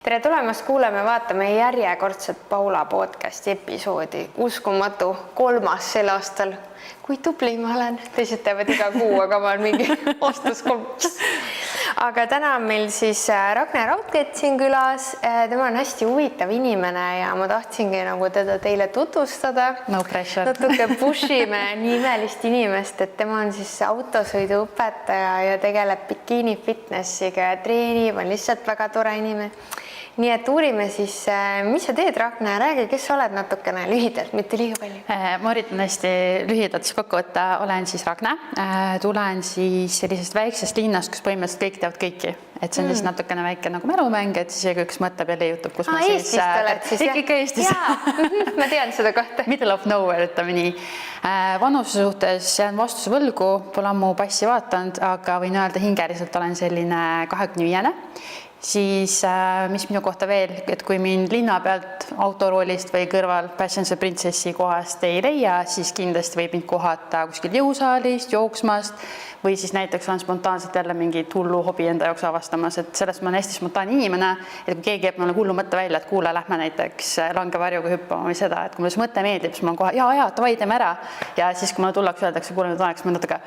Tere tulemast, kuuleme, vaatame järjekordset Paula podcasti episoodi. Uskumatu, 3. sel aastal. Kui tubli ma olen. Teised teevad iga kuu, aga ma olen mingi aastas 3. Aga täna on meil siis Ragne Raudkett siin külas. Tema on hästi huvitav inimene ja ma tahtsingi teda teile tutvustada. No pressure. Natuke pushime nii imelist inimest, et tema on siis autosõiduõpetaja ja tegeleb bikiini fitnessiga ja treenib, on lihtsalt väga tore inimene. Nii et uurime siis, mis sa teed, Ragne, räägi, kes sa oled natukene lühidalt, mitte liiga palju. Ma üritan hästi lühidalt kokku võtta, olen siis Ragne, tulen siis sellisest väiksest linnast, kus põhimõtteliselt kõik teavad kõiki. Et see on siis natukene väike nagu mälumäng, et siis üks mõtleb ja leiutab, kus ma siis... Eestist oled siis, jah? Ikka Eestis. Ma tean seda kohta. Middle of nowhere, ütleme nii. Vanuse suhtes jään vastuse võlgu, pole ammu passi vaatanud, aga võin öelda hingeliselt olen selline 25-ne. Siis mis minu kohta veel, et kui mind linna pealt autoroolist või kõrval Passenger Princessi kohast ei leia, siis kindlasti võib mind kohata kuskil jõusaalist, jooksmast või siis näiteks on spontaanselt jälle mingi hullu hobi enda jaoks avastamas, et sellest ma olen hästi spontaanne inimene, et kui keegi jääb mulle hullu mõtte välja, et kuule, lähme näiteks langevarjuga hüppama või seda, et kui mulle see mõte meeldib, siis ma olen kohe, jaa, davai, teeme ära. Ja siis, kui mulle tullakse, öeldakse, kuule, nüüd oleks, ma natuke,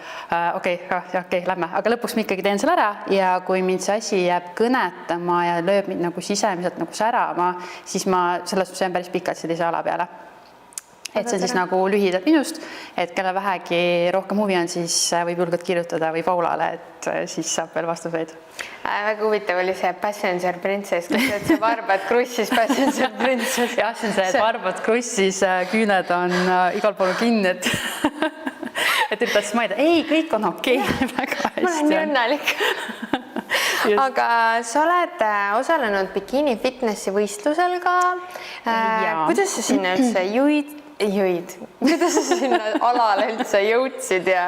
okei, lähme. Aga lõpuks ma ikkagi teen selle ära ja kui mind see asi jääb kõnetama ja lööb mind nagu sisemiselt nagu särama, siis ma selles jään päris pikalt sellise ala peale. Et see on siis nagu lühidalt minust, et kelle vähegi rohkem huvi on, siis võib julgelt kirjutada või Paulale, et siis saab veel vastuseid. Väga huvitav oli see Passenger Princess, kus see Barbad krussis Passenger Princess. Jah, see on see, et Barbad krussis, küüned on igal pool kinni, et üritad siis maida, ei, kõik on okei, väga hästi. Ma olen nii õnnelik. Aga sa oled osalenud bikiini fitnessi võistlusel ka. Kuidas sa sinna üldse jõid? Kuidas sa sinna alale üldse jõudsid ja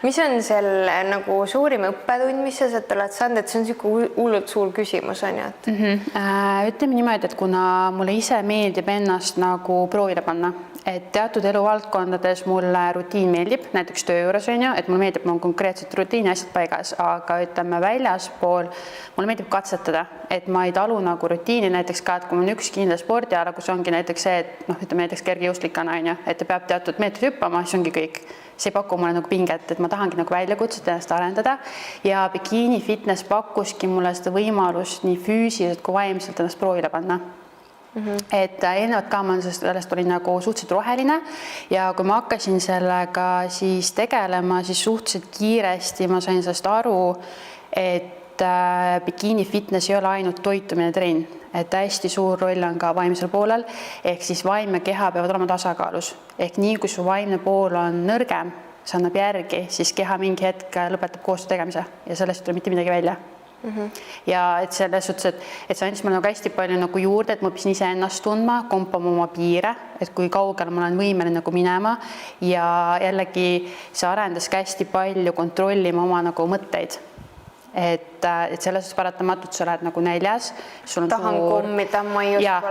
mis on seal nagu suurim õppetund, mis sa sealt oled saanud, et see on siuke hullult suur küsimus on ju? Ütleme niimoodi, et kuna mulle ise meeldib ennast nagu proovile panna, et teatud eluvaldkondades mulle rutiin meeldib, näiteks töö juures on ju, et mulle meeldib, mul on konkreetselt rutiini asjad paigas, aga ütleme väljaspool, mulle meeldib katsetada, et ma ei talu nagu rutiini näiteks ka, et kui on üks kindla spordiala, kus ongi näiteks see, et ütleme näiteks kergejõustikana on ju, et ta peab teatud meetrid hüppama, siis ongi kõik. See ei paku mulle nagu pinget, et ma tahangi nagu väljakutset ennast arendada ja bikiini fitness pakkuski mulle seda võimalust nii füüsiliselt kui vaimselt ennast proovile panna. Et eelnevalt ka ma sellest olin nagu suhteliselt roheline ja kui ma hakkasin sellega siis tegelema, siis suhteliselt kiiresti ma sain sellest aru, et bikiini fitness ei ole ainult toitumine trenn, et hästi suur roll on ka vaimsel poolel, ehk siis vaim ja keha peavad olema tasakaalus. Ehk nii, kui su vaimne pool on nõrgem, see annab järgi, siis keha mingi hetk lõpetab koostöö tegemise ja sellest ei tule mitte midagi välja. Ja et selles suhtes, et see andis mulle nagu hästi palju nagu juurde, et ma õppisin ise ennast tundma, kompama oma piire, et kui kaugele ma olen võimeline nagu minema ja jällegi see arendas hästi palju kontrollima oma nagu mõtteid. Et selles paratamatult sa oled nagu näljas, sul on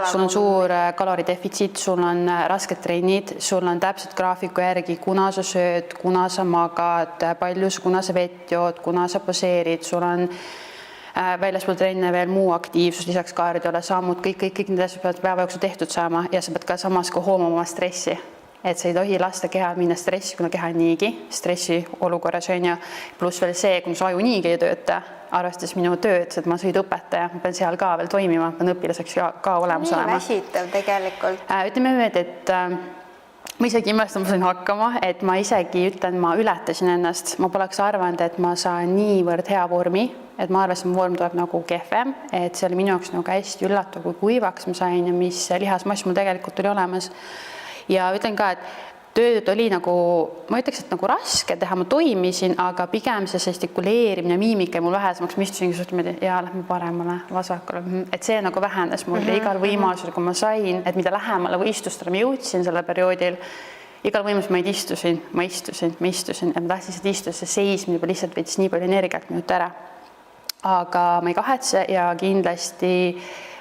sul on suur kaloridefitsiit, sul on rasked trennid, sul on täpselt graafiku järgi, kuna sa sööd, kuna sa magad, palju kuna sa vett jood, kuna sa poseerid, sul on väljaspool trenne veel muu aktiivsus, lisaks kaardiole sammud, kõik need asjad peavad päeva jooksul tehtud saama ja sa pead ka samas ka hoomama stressi. Et sa ei tohi lasta kehal minna stressi, kuna keha on niigi stressi olukorras on ja pluss veel see, kui su aju niigi ei tööta, arvestades minu tööd, et ma sõiduõpetaja, ma pean seal ka veel toimima, pean õpilaseks ka olemas olema. Nii väsitav tegelikult. Ütleme, et ma isegi imestan, ma sain hakkama, et ma isegi ütlen, ma ületasin ennast. Ma poleks arvanud, et ma saan niivõrd hea vormi, et ma arvasin, et vorm tuleb nagu kehvem, et see oli minu jaoks nagu hästi üllatav, kui kuivaks ma sain ja mis lihasmass mul tegelikult oli olemas. Ja ütlen ka, et tööd oli nagu, ma ütleks, et nagu raske teha, ma toimisin, aga pigem see stikuleerimine, miimika ja mul vähesemaks, ma istusingi suhtlemine, ja lähme paremale, vasakule, et see nagu vähenes mul igal võimalusel, kui ma sain, et mida lähemale võistlustele ma jõudsin sellel perioodil, igal võimalusel ma istusin, et ma tahtsin seda istuda, see seismine juba lihtsalt võitis nii palju energiat minut ära. Aga ma ei kahetse ja kindlasti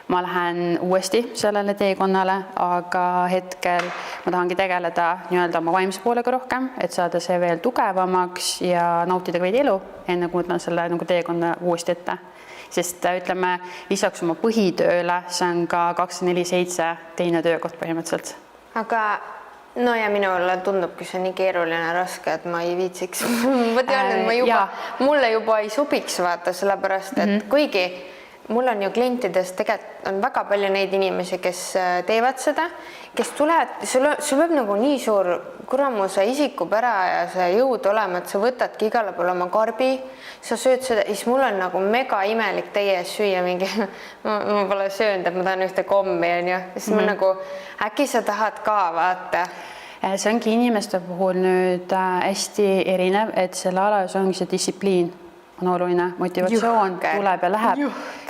ma lähen uuesti sellele teekonnale, aga hetkel ma tahangi tegeleda nii-öelda oma vaimse poolega rohkem, et saada see veel tugevamaks ja nautida ka veidi elu, enne kui ma selle nagu teekonna uuesti ette. sest ütleme, lisaks oma põhitööle, see on ka 24/7 teine töökoht põhimõtteliselt. Aga no ja minule tundubki see nii keeruline ja raske, et ma ei viitsiks. Ma tean, et mulle juba ei sobiks vaata, sellepärast, et kuigi mul on ju klientidest tegelikult on väga palju neid inimesi, kes teevad seda, kes tulevad, sul peab nagu nii suur kuramuse isikupära ja see jõud olema, et sa võtadki igale poole oma karbi, sa sööd seda, siis mul on nagu mega imelik teie ees süüa mingi, ma pole söönud, et ma tahan ühte kommi, on ju, siis ma nagu, äkki sa tahad ka vaata. See ongi inimeste puhul nüüd hästi erinev, et selle alas ongi see distsipliin on oluline, motivatsioon tuleb ja läheb,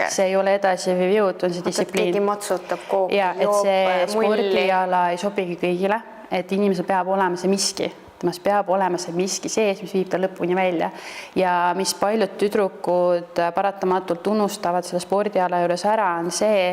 see ei ole edasi või jõud, on see distsipliin. Keegi matsutab kooki, ja, et see spordiala ei sobigi kõigile, et inimesel peab olema see miski, temas peab olema see miski sees, mis viib ta lõpuni välja ja mis paljud tüdrukud paratamatult unustavad selle spordiala juures ära, on see,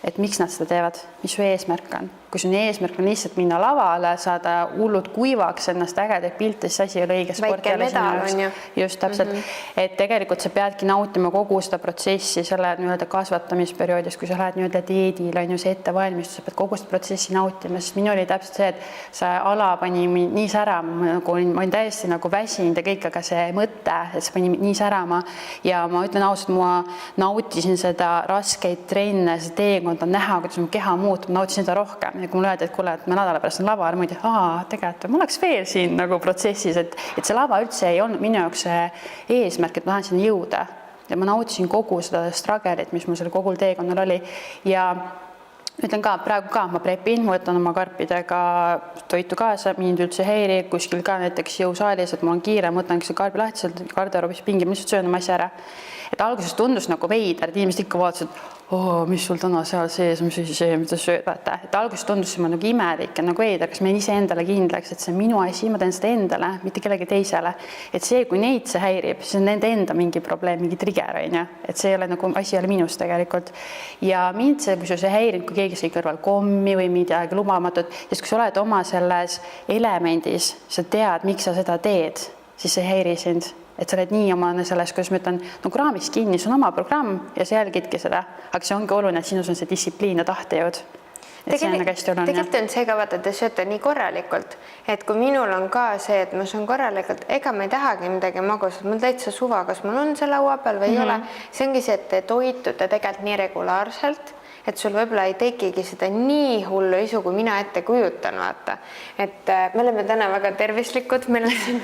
et miks nad seda teevad, mis su eesmärk on. Kui su eesmärk on lihtsalt minna lavale, saada hullud kuivaks, ennast ägedaid pilte, siis asi ei ole õige spordiala sinu. Just täpselt, et tegelikult sa peadki nautima kogu seda protsessi selle nii-öelda kasvatamisperioodis, kui sa lähed nii-öelda dieedil, on ju see ettevalmistus, sa pead kogu seda protsessi nautima, sest minu oli täpselt see, et see ala pani nii särama, ma olin täiesti nagu väsinud ja kõik, aga see mõte, et see pani nii särama ja ma ütlen ausalt, ma nautisin seda raskeid trenne, see teekond on näha, kuidas mu keha muutub, nautisin seda rohkem. Ja kui mulle öeldi, et kuule, et me nädala pärast on lava, ma ei tea, tegelikult ma oleks veel siin nagu protsessis, et see lava üldse ei olnud minu jaoks eesmärk, et ma tahan sinna jõuda ja ma nautisin kogu seda stragelit, mis mul selle kogul teekonnal oli ja ütlen ka, praegu ka ma prepin, võtan oma karpidega toitu kaasa, mind üldse häiri, kuskil ka näiteks jõusaalis, et mul on kiire, mõtlen see karbi lahti, sealt garderoobis pingi, ma lihtsalt söön oma asja ära. Et alguses tundus nagu veider, et inimesed ikka vaatasid, mis sul täna seal sees, mis see, mida sööd, vaata. Et alguses tundus see nagu imelik ja nagu veider, kas ma ise endale kindlaks, et see on minu asi, ma teen seda endale, mitte kellegi teisele. Et see, kui neid see häirib, see on nende enda mingi probleem, mingi trigger, on ju. Et see ei ole nagu asi ei ole minus tegelikult. Ja mind see, kui see häirib, kui keegi sai kõrval kommi või midagi lubamatut, sest kui sa oled oma selles elemendis, sa tead, miks sa seda teed, siis see häiri sind. Et sa oled nii omane selles, kuidas ma ütlen, no kraamis kinni, see on oma programm ja sa jälgidki seda, aga see ongi oluline, et sinus on see distsipliin ja tahtejõud. Tegelikult on see ka vaata, te sööte nii korralikult, et kui minul on ka see, et ma söön korralikult, ega ma ei tahagi midagi magusat, mul täitsa suva, kas mul on see laua peal või ei ole. See ongi see, et te toitute tegelikult nii regulaarselt, et sul võib-olla ei tekigi seda nii hullu isu, kui mina ette kujutan, vaata. Et me oleme täna väga tervislikud, meil on siin,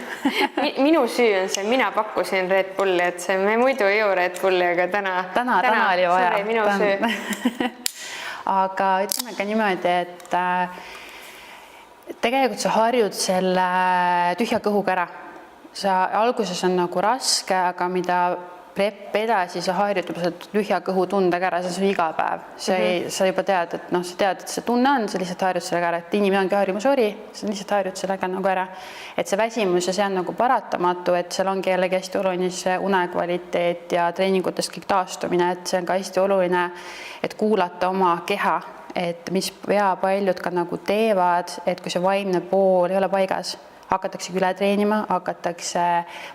minu süü on see, mina pakkusin Red Bulli, et see, me muidu ei jõu Red Bulli, aga täna oli vaja. Sorry, minu süü. Aga ütleme ka niimoodi, et tegelikult sa harjud selle tühja kõhuga ära. Alguses on nagu raske, aga mida prep edasi, sa harjutub seda tühja kõhu tundega ära, see on iga päev. Sa juba tead, et sa tead, et see tunne on, sa lihtsalt harjud sellega ära, et inimene ongi harjumusori, sa lihtsalt harjud sellega nagu ära. Et see väsimus ja see on nagu paratamatu, et seal ongi jällegi hästi oluline see unekvaliteet ja treeningutest kõik taastumine, et see on ka hästi oluline, et kuulata oma keha, et mis paljud ka nagu teevad, et kui see vaimne pool ei ole paigas, hakatakse üle treenima,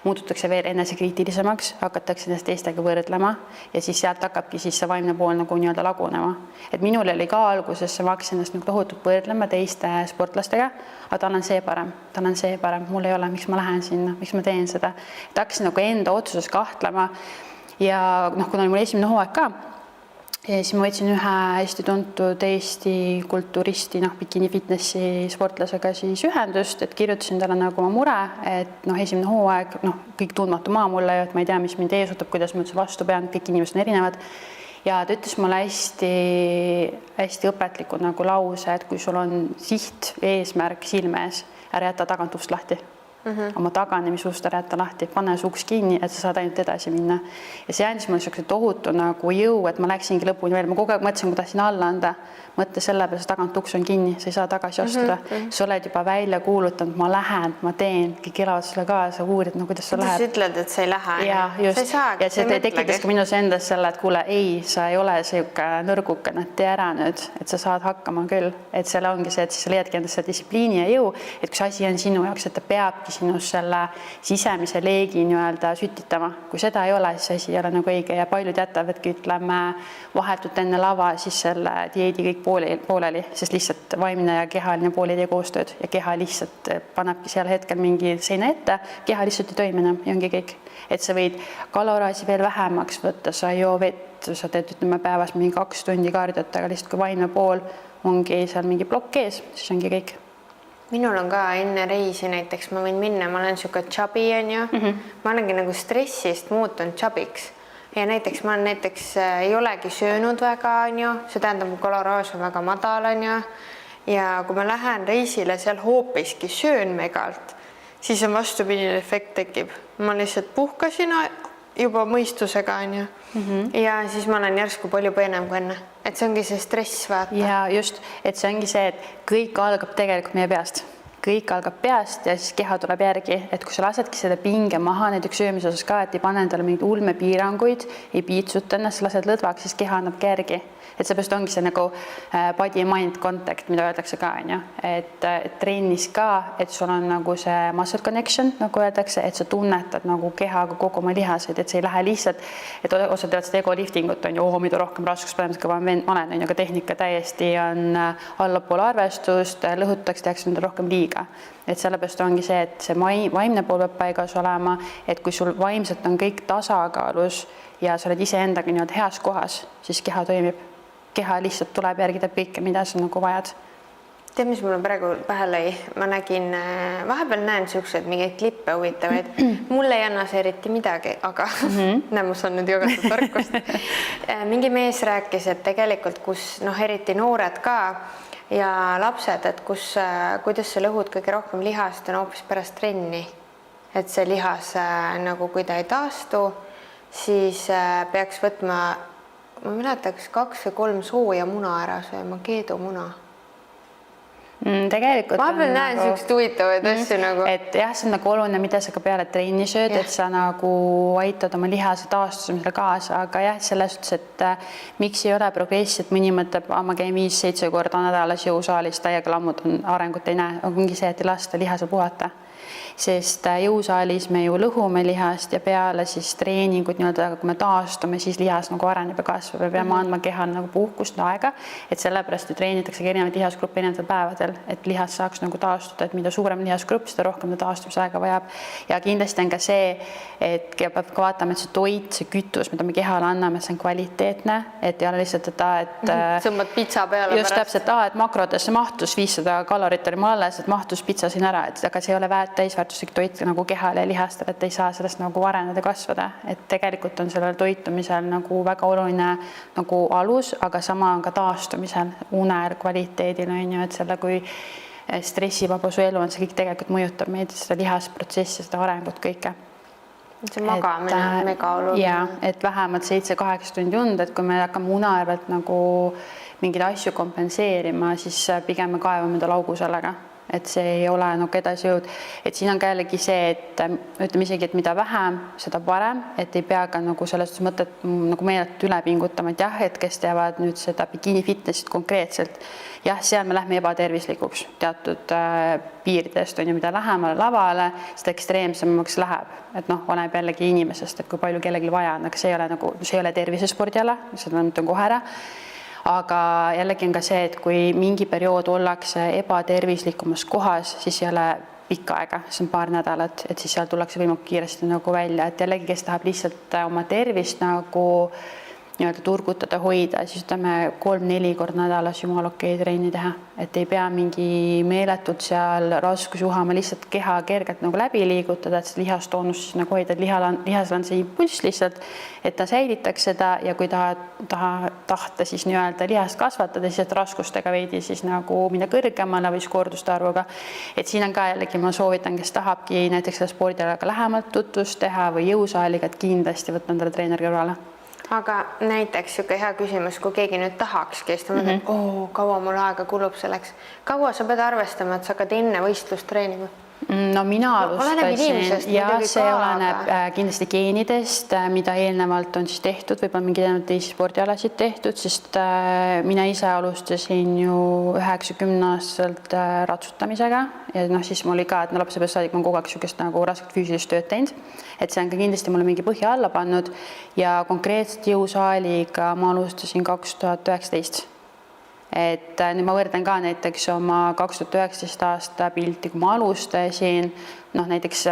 muututakse veel enesekriitilisemaks, hakatakse ennast teistega võrdlema ja siis sealt hakkabki siis see vaimne pool nagu nii-öelda lagunema. Et minul oli ka alguses, ma hakkasin ennast nagu tohutult võrdlema teiste sportlastega, aga tal on see parem, mul ei ole, miks ma lähen sinna, miks ma teen seda. Et hakkasin nagu enda otsuses kahtlema ja kuna oli mul esimene hooaeg ka, ja siis ma võtsin ühe hästi tuntud Eesti kulturisti, bikini fitnessi sportlasega siis ühendust, et kirjutasin talle nagu oma mure, et esimene hooaeg, kõik tundmatu maa mulle, et ma ei tea, mis mind ees ootab, kuidas ma üldse vastu pean, kõik inimesed on erinevad. Ja ta ütles mulle hästi õpetlikud nagu lause, et kui sul on siht, eesmärk silme ees, ära jäta tagant ust lahti. Oma taganemisust ära jätta lahti, pane suks kinni, et sa saad ainult edasi minna. Ja see andis mulle selline tohutu nagu jõu, et ma läksingi lõpuni veel. Ma kogu aeg mõtlesin, kui tahtsin alla anda. Mõtle selle peale, see tagant uks on kinni, sa ei saa tagasi astuda. Sa oled juba välja kuulutanud, ma lähen, ma teen, kõik elavad sulle kaasa, uurid, kuidas sa lähed. Sa ütled, et sa ei lähe. Ja, just. Ja see tekitas ka minus endas selle, et kuule, ei, sa ei ole selline nõrgukene, et tee ära nüüd, et sa saad hakkama küll. Et selle ongi see, et siis sa leiadki endast distsipliini ja jõu, et kui see asi on sinu jaoks, et ta peabki peabki sinust selle sisemise leegi nii-öelda sütitama. Kui seda ei ole, siis asi ei ole nagu õige ja paljud jätavadki, ütleme, vahetult enne lava siis selle dieedi kõik pooleli, sest lihtsalt vaimne ja kehaline pool ei tee koostööd ja keha lihtsalt panebki seal hetkel mingi seina ette, keha lihtsalt ei toimi enam ja ongi kõik. Et sa võid kaloraasi veel vähemaks võtta, sa ei joo vett, sa teed, ütleme, päevas mingi 2 tundi kaardiot, aga lihtsalt kui vaimne pool ongi seal mingi plokk ees, siis ongi kõik. Minul on ka enne reisi näiteks, ma võin minna, ma olen siuke chubby, on ju. Ma olengi nagu stressist muutunud chubbiks ja näiteks ma ei olegi söönud väga, on ju. See tähendab, mu kaloraas on väga madal, on ju. Ja kui ma lähen reisile, seal hoopiski söön megalt, siis on vastupidine efekt tekib. Ma lihtsalt puhkasin juba mõistusega, on ju. Ja siis ma olen järsku palju peenem kui enne. Et see ongi see stress, vaata. Ja just, et see ongi see, et kõik algab tegelikult meie peast. Kõik algab peast ja siis keha tuleb järgi. Et kui sa lasedki seda pinge maha, näiteks söömise osas ka, et ei pane endale mingeid ulmepiiranguid, ei piitsuta ennast, lased lõdvaks, siis keha annab järgi. Et seepärast ongi see nagu body-mind contact, mida öeldakse ka, on ju. Et trennis ka, et sul on nagu see muscle connection, nagu öeldakse, et sa tunnetad nagu kehaga kogu oma lihaseid, et see ei lähe lihtsalt, et osad teevad seda ego-liftingut, on ju, mida rohkem raskust panemas kõva ma olen, on ju, aga tehnika täiesti on allapoole arvestust, lõhutaks, tehakse endale rohkem liiga. Et sellepärast ongi see, et see vaimne pool peab paigas olema, et kui sul vaimselt on kõik tasakaalus ja sa oled ise endaga nii-öelda heas kohas, siis keha toimib. Keha lihtsalt tuleb järgida kõike, mida sa nagu vajad. Tead, mis mulle praegu pähe lõi? Ma nägin, vahepeal näen siuksed mingeid klippe huvitavaid. Mulle ei anna see eriti midagi, aga nämus on nüüd jagatud tarkust. Mingi mees rääkis, et tegelikult, kus eriti noored ka ja lapsed, et kuidas sa lõhud kõige rohkem lihast on hoopis pärast trenni. Et see lihas, nagu kui ta ei taastu, siis peaks võtma ma mäletaks 2 või 3 sooja muna ära sööma, keedumuna. Tegelikult ma pean näen siukest huvitavaid asju nagu. Et jah, see on nagu oluline, mida sa ka peale trenni sööd, et sa nagu aitad oma lihase taastumisele kaasa, aga jah, selles suhtes, et miks ei ole progressi, et mõni mõtleb, ma käin 5-7 korda nädalas jõusaalis, täiega lammud on, arengut ei näe, ongi see, et ei lasta lihasel puhata. Sest jõusaalis me ju lõhume lihast ja peale siis treeningud nii-öelda, kui me taastume, siis lihas nagu areneb ja kasvab ja peame andma kehal nagu puhkust aega, et sellepärast ju treenitakse erinevaid lihasgruppe erinevatel päevadel, et lihas saaks nagu taastuda, et mida suurem lihasgrupp, seda rohkem ta taastumisaega vajab. Ja kindlasti on ka see, et peab ka vaatama, et see toit, see kütus, mida me kehale anname, see on kvaliteetne, et ei ole lihtsalt, et sõmbad pitsa peale just pärast. Täpselt, et makrodesse mahtus 500 kalorit oli mul alles, et mahtus pitsa siin ära, et aga see ei ole täisväärtuslik toit nagu kehale ja lihastele, et ei saa sellest nagu areneda kasvada, et tegelikult on sellel toitumisel nagu väga oluline nagu alus, aga sama on ka taastumisel, unel, kvaliteedil on ju, et selle kui stressivaba su elu on, see kõik tegelikult mõjutab meid, seda lihasprotsessi, seda arengut kõike. See magamine on mega oluline. Ja, et vähemalt 7-8 tundi und, et kui me hakkame une arvelt nagu mingeid asju kompenseerima, siis pigem me kaevame enda laugu sellega. Et see ei ole nagu edasi jõud. Et siin on ka jällegi see, et ütleme isegi, et mida vähem, seda parem, et ei pea ka nagu sellest mõtet nagu meeletult üle pingutama, et jah, et kes teevad nüüd seda bikini fitnessit konkreetselt, jah, seal me lähme ebatervislikuks teatud piiridest, on ju, mida lähemale lavale, seda ekstreemsemaks läheb, et oleneb jällegi inimesest, et kui palju kellelgi vaja on, aga see ei ole tervisespordiala, seda mõtlen kohe ära. Aga jällegi on ka see, et kui mingi periood ollakse ebatervislikumas kohas, siis ei ole pikka aega, see on paar nädalat, et siis seal tullakse võimalik kiiresti nagu välja, et jällegi, kes tahab lihtsalt oma tervist nagu nii-öelda turgutada, hoida, siis ütleme 3-4 kord nädalas jumal okei trenni teha, et ei pea mingi meeletult seal raskusjuhama, lihtsalt keha kergelt nagu läbi liigutada, et lihastoonus siis nagu hoida, et lihasel on see impulss lihtsalt, et ta säilitaks seda ja kui tahta siis nii-öelda lihast kasvatada, siis et raskustega veidi siis nagu minna kõrgemale või korduste arvuga. Et siin on ka jällegi, ma soovitan, kes tahabki näiteks seda spordialaga lähemalt tutvust teha või jõusaaliga, et kindlasti võtta endale treener kõrvale. Aga näiteks siuke hea küsimus, kui keegi nüüd tahakski, siis ta mõtleb, kaua mul aega kulub selleks. Kaua sa pead arvestama, et sa hakkad enne võistlust treenima? No mina oleneb inimesest alustasin ja muidugi see ka, oleneb aga- kindlasti geenidest, mida eelnevalt on siis tehtud, võib-olla mingeid teisi spordialasid tehtud, sest mina ise alustasin ju 9-10-aastaselt ratsutamisega ja noh, siis mul oli ka, et no lapsepõlvest saadik ma olen kogu aeg niisugust nagu rasket füüsilist tööd teinud, et see on ka kindlasti mulle mingi põhja alla pannud ja konkreetselt jõusaaliga ma alustasin 2019. Et nüüd ma võrdan ka näiteks oma 2019 aasta pilti, kui ma alustasin, noh näiteks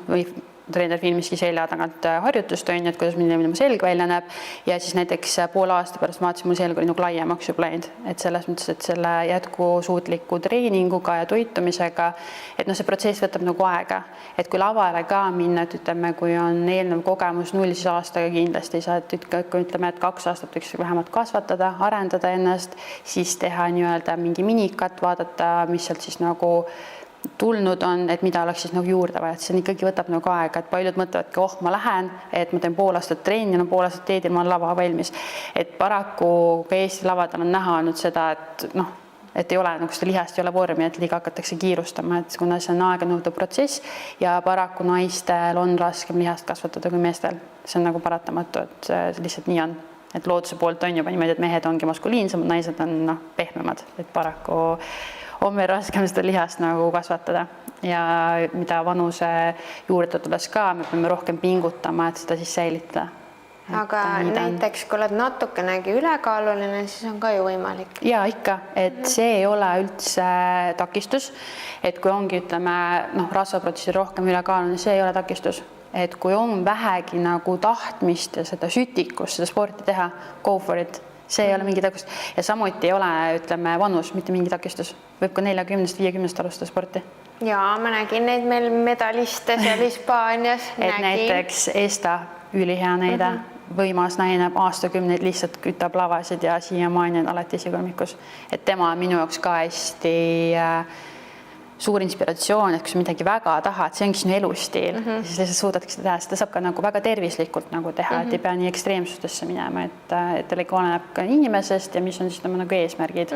või treener filmiski selja tagant harjutust, on ju, et kuidas mu selg välja näeb ja siis näiteks poole aasta pärast ma vaatasin, mu selg oli nagu laiemaks juba läinud, et selles mõttes, et selle jätkusuutliku treeninguga ja toitumisega, et noh, see protsess võtab nagu aega, et kui lavale ka minna, et ütleme, kui on eelnev kogemus 0, siis aastaga kindlasti ei saa, et ütleme, et 2 aastat võiks vähemalt kasvatada, arendada ennast, siis teha nii-öelda mingi minikat, vaadata, mis sealt siis nagu tulnud on, et mida oleks siis nagu juurde vaja, et see ikkagi võtab nagu aega, et paljud mõtlevadki, ma lähen, et ma teen pool aastat trenni, pool aastat teedil, ma olen lava valmis. Et paraku ka Eesti lavadel on näha olnud seda, et noh, et ei ole nagu seda lihast ei ole vormi, et liiga hakatakse kiirustama, et kuna see on aega nõudev protsess ja paraku naistel on raskem lihast kasvatada kui meestel. See on nagu paratamatu, et see lihtsalt nii on. Et looduse poolt on juba niimoodi, et mehed ongi maskuliinsemad, naised on pehmemad, et paraku on meil raskem seda lihast nagu kasvatada ja mida vanuse juurde tulles ka, me peame rohkem pingutama, et seda siis säilitada. Aga näiteks, kui oled natukenegi ülekaaluline, siis on ka ju võimalik. Ja ikka, et see ei ole üldse takistus, et kui ongi, ütleme, rasvaprotsessil rohkem ülekaaluline, see ei ole takistus. Et kui on vähegi nagu tahtmist ja seda sütikust, seda sporti teha, go for it. See ei ole mingi takistus. Ja samuti ei ole, ütleme, vanus mitte mingi takistus. Võib ka 40-50 alustada sporti. Jaa, ma nägin neid meil medaliste seal Hispaanias. Et näiteks Esta, ülihea näide, võimas naine, aastakümneid lihtsalt kütab lavasid ja siiamaani on alati esikolmikus. Et tema on minu jaoks ka hästi suur inspiratsioon, et kui sa midagi väga tahad, see ongi sinu elustiil, siis lihtsalt suudadki seda teha, seda saab ka nagu väga tervislikult nagu teha, et ei pea nii ekstreemsustesse minema, et teil ikka oleneb ka inimesest ja mis on siis tema nagu eesmärgid.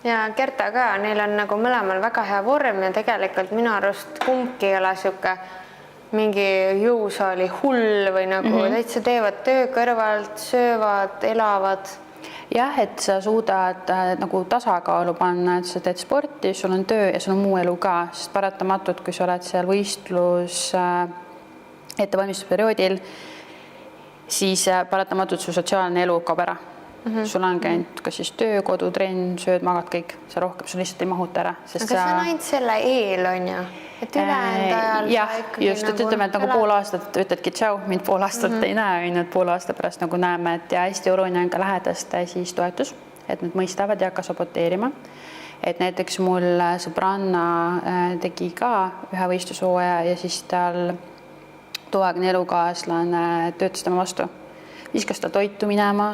Ja Gerta ka, neil on nagu mõlemal väga hea vorm ja tegelikult minu arust kumbki ei ole siuke mingi jõusaali hull või nagu täitsa teevad töö kõrvalt, söövad, elavad. Jah, et sa suudad nagu tasakaalu panna, et sa teed sporti, sul on töö ja sul on muu elu ka, sest paratamatult, kui sa oled seal võistlus ettevalmistusperioodil, siis paratamatult su sotsiaalne elu kaob ära. Sul on käinud kas siis töö, kodu, trenn, sööd, magad kõik, sa rohkem, sul lihtsalt ei mahuta ära. Aga see on ainult selle eel, on ju? Et ülejäänud ajal jah, just, et ütleme, et nagu pool aastat ütledki tšau, mind pool aastat ei näe, et pool aasta pärast nagu näeme, et ja hästi oluline on ka lähedaste siis toetus, et nad mõistavad ja ka saboteerima. Et näiteks mul sõbranna tegi ka ühe võistlushooaja ja siis tal toaegne elukaaslane töötas tema vastu. Viskas ta toitu minema,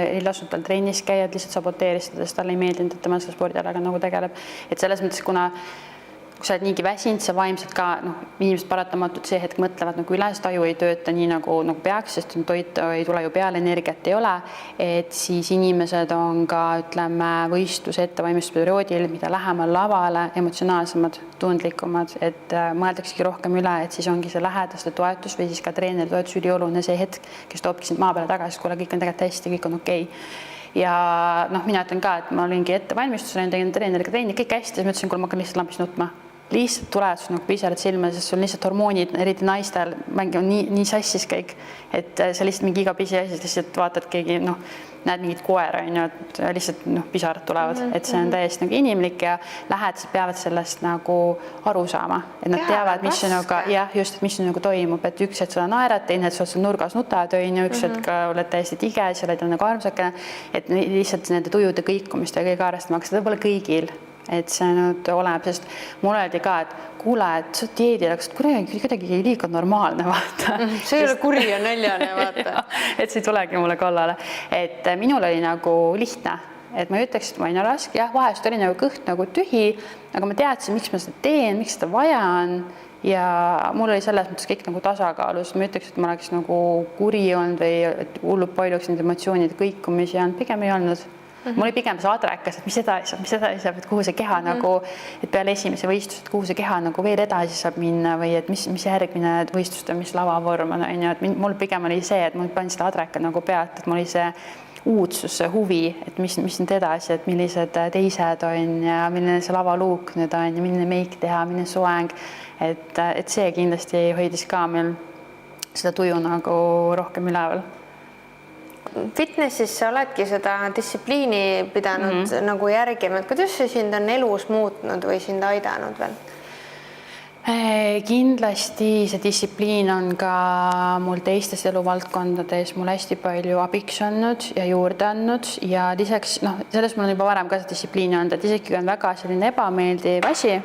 ei lasnud tal trennis käia, lihtsalt saboteeris seda, sest talle ei meeldinud, et tema selle spordialaga nagu tegeleb. Et selles mõttes, kuna kui sa oled niigi väsinud, sa vaimselt ka, inimesed paratamatult see hetk mõtlevad nagu üle, sest aju ei tööta nii nagu peaks, sest toit ei tule ju peale, energiat ei ole, et siis inimesed on ka, ütleme, võistluse ettevalmistusperioodil, mida lähemal lavale, emotsionaalsemad, tundlikumad, et mõeldaksegi rohkem üle, et siis ongi see lähedaste toetus või siis ka treeneri toetus ülioluline see hetk, kes toobki sind maa peale tagasi, kuule, kõik on tegelikult hästi, kõik on okei. Ja mina ütlen ka, et ma olingi ettevalmistusel, tegin treeneriga trenni, kõik hästi, siis ma ütlesin, kuule, ma hakkan lihtsalt lambist nutma. Lihtsalt tulevad sul nagu pisarad silma, sest sul lihtsalt hormoonid, eriti naistel, mängi on nii sassis kõik, et sa lihtsalt mingi iga pisi asjast lihtsalt vaatad keegi, näed mingit koera, et lihtsalt pisarad tulevad, et see on täiesti nagu inimlik ja lähedased peavad sellest nagu aru saama, et nad teavad, mis sinuga, jah, just, mis sinuga toimub, et üks hetk sulle naerad, teine hetk sul nurgas nutad, üks hetk oled täiesti tige, sa oled nagu armsakene, et lihtsalt nende tujude kõikumist ja kõige arvestama, aga seda pole kõigil. Et see nüüd oleneb, sest mul öeldi ka, et kuule, et sa dieedil, aga kuidagi liiga normaalne, vaata. See ei ole kuri ja näljane, vaata. Et see tulegi mulle kallale. Et minul oli nagu lihtne, et ma ütleks, et ma olin raske, jah, vahest oli nagu kõht nagu tühi, aga ma teadsin, miks ma seda teen, miks seda vaja on ja mul oli selles mõttes kõik nagu tasakaalus. Ma ütleks, et ma oleks nagu kuri olnud või hullult palju neid emotsioonide kõikumisi on, pigem ei olnud. Mul oli pigem see adrekas, et mis edasi saab, et kuhu see keha nagu, et peale esimese võistlust, kuhu see keha nagu veel edasi saab minna või et mis järgmine võistlust on, mis lavavorm on, et mul pigem oli see, et mul panin seda adrekat nagu pealt, et mul oli see uudsus, see huvi, et mis nüüd edasi, et millised teised on ja milline see lavaluuk nüüd on ja milline meik teha, milline soeng, et see kindlasti hoidis ka meil seda tuju nagu rohkem üleval. Fitnessis sa oledki seda distsipliini pidanud nagu järgima, et kuidas see sind on elus muutnud või sind aidanud veel? Kindlasti see distsipliin on ka mul teistes eluvaldkondades mul hästi palju abiks olnud ja juurde andnud ja lisaks, sellest mul on juba varem ka see distsipliini olnud, et isegi on väga selline ebameeldiv asi,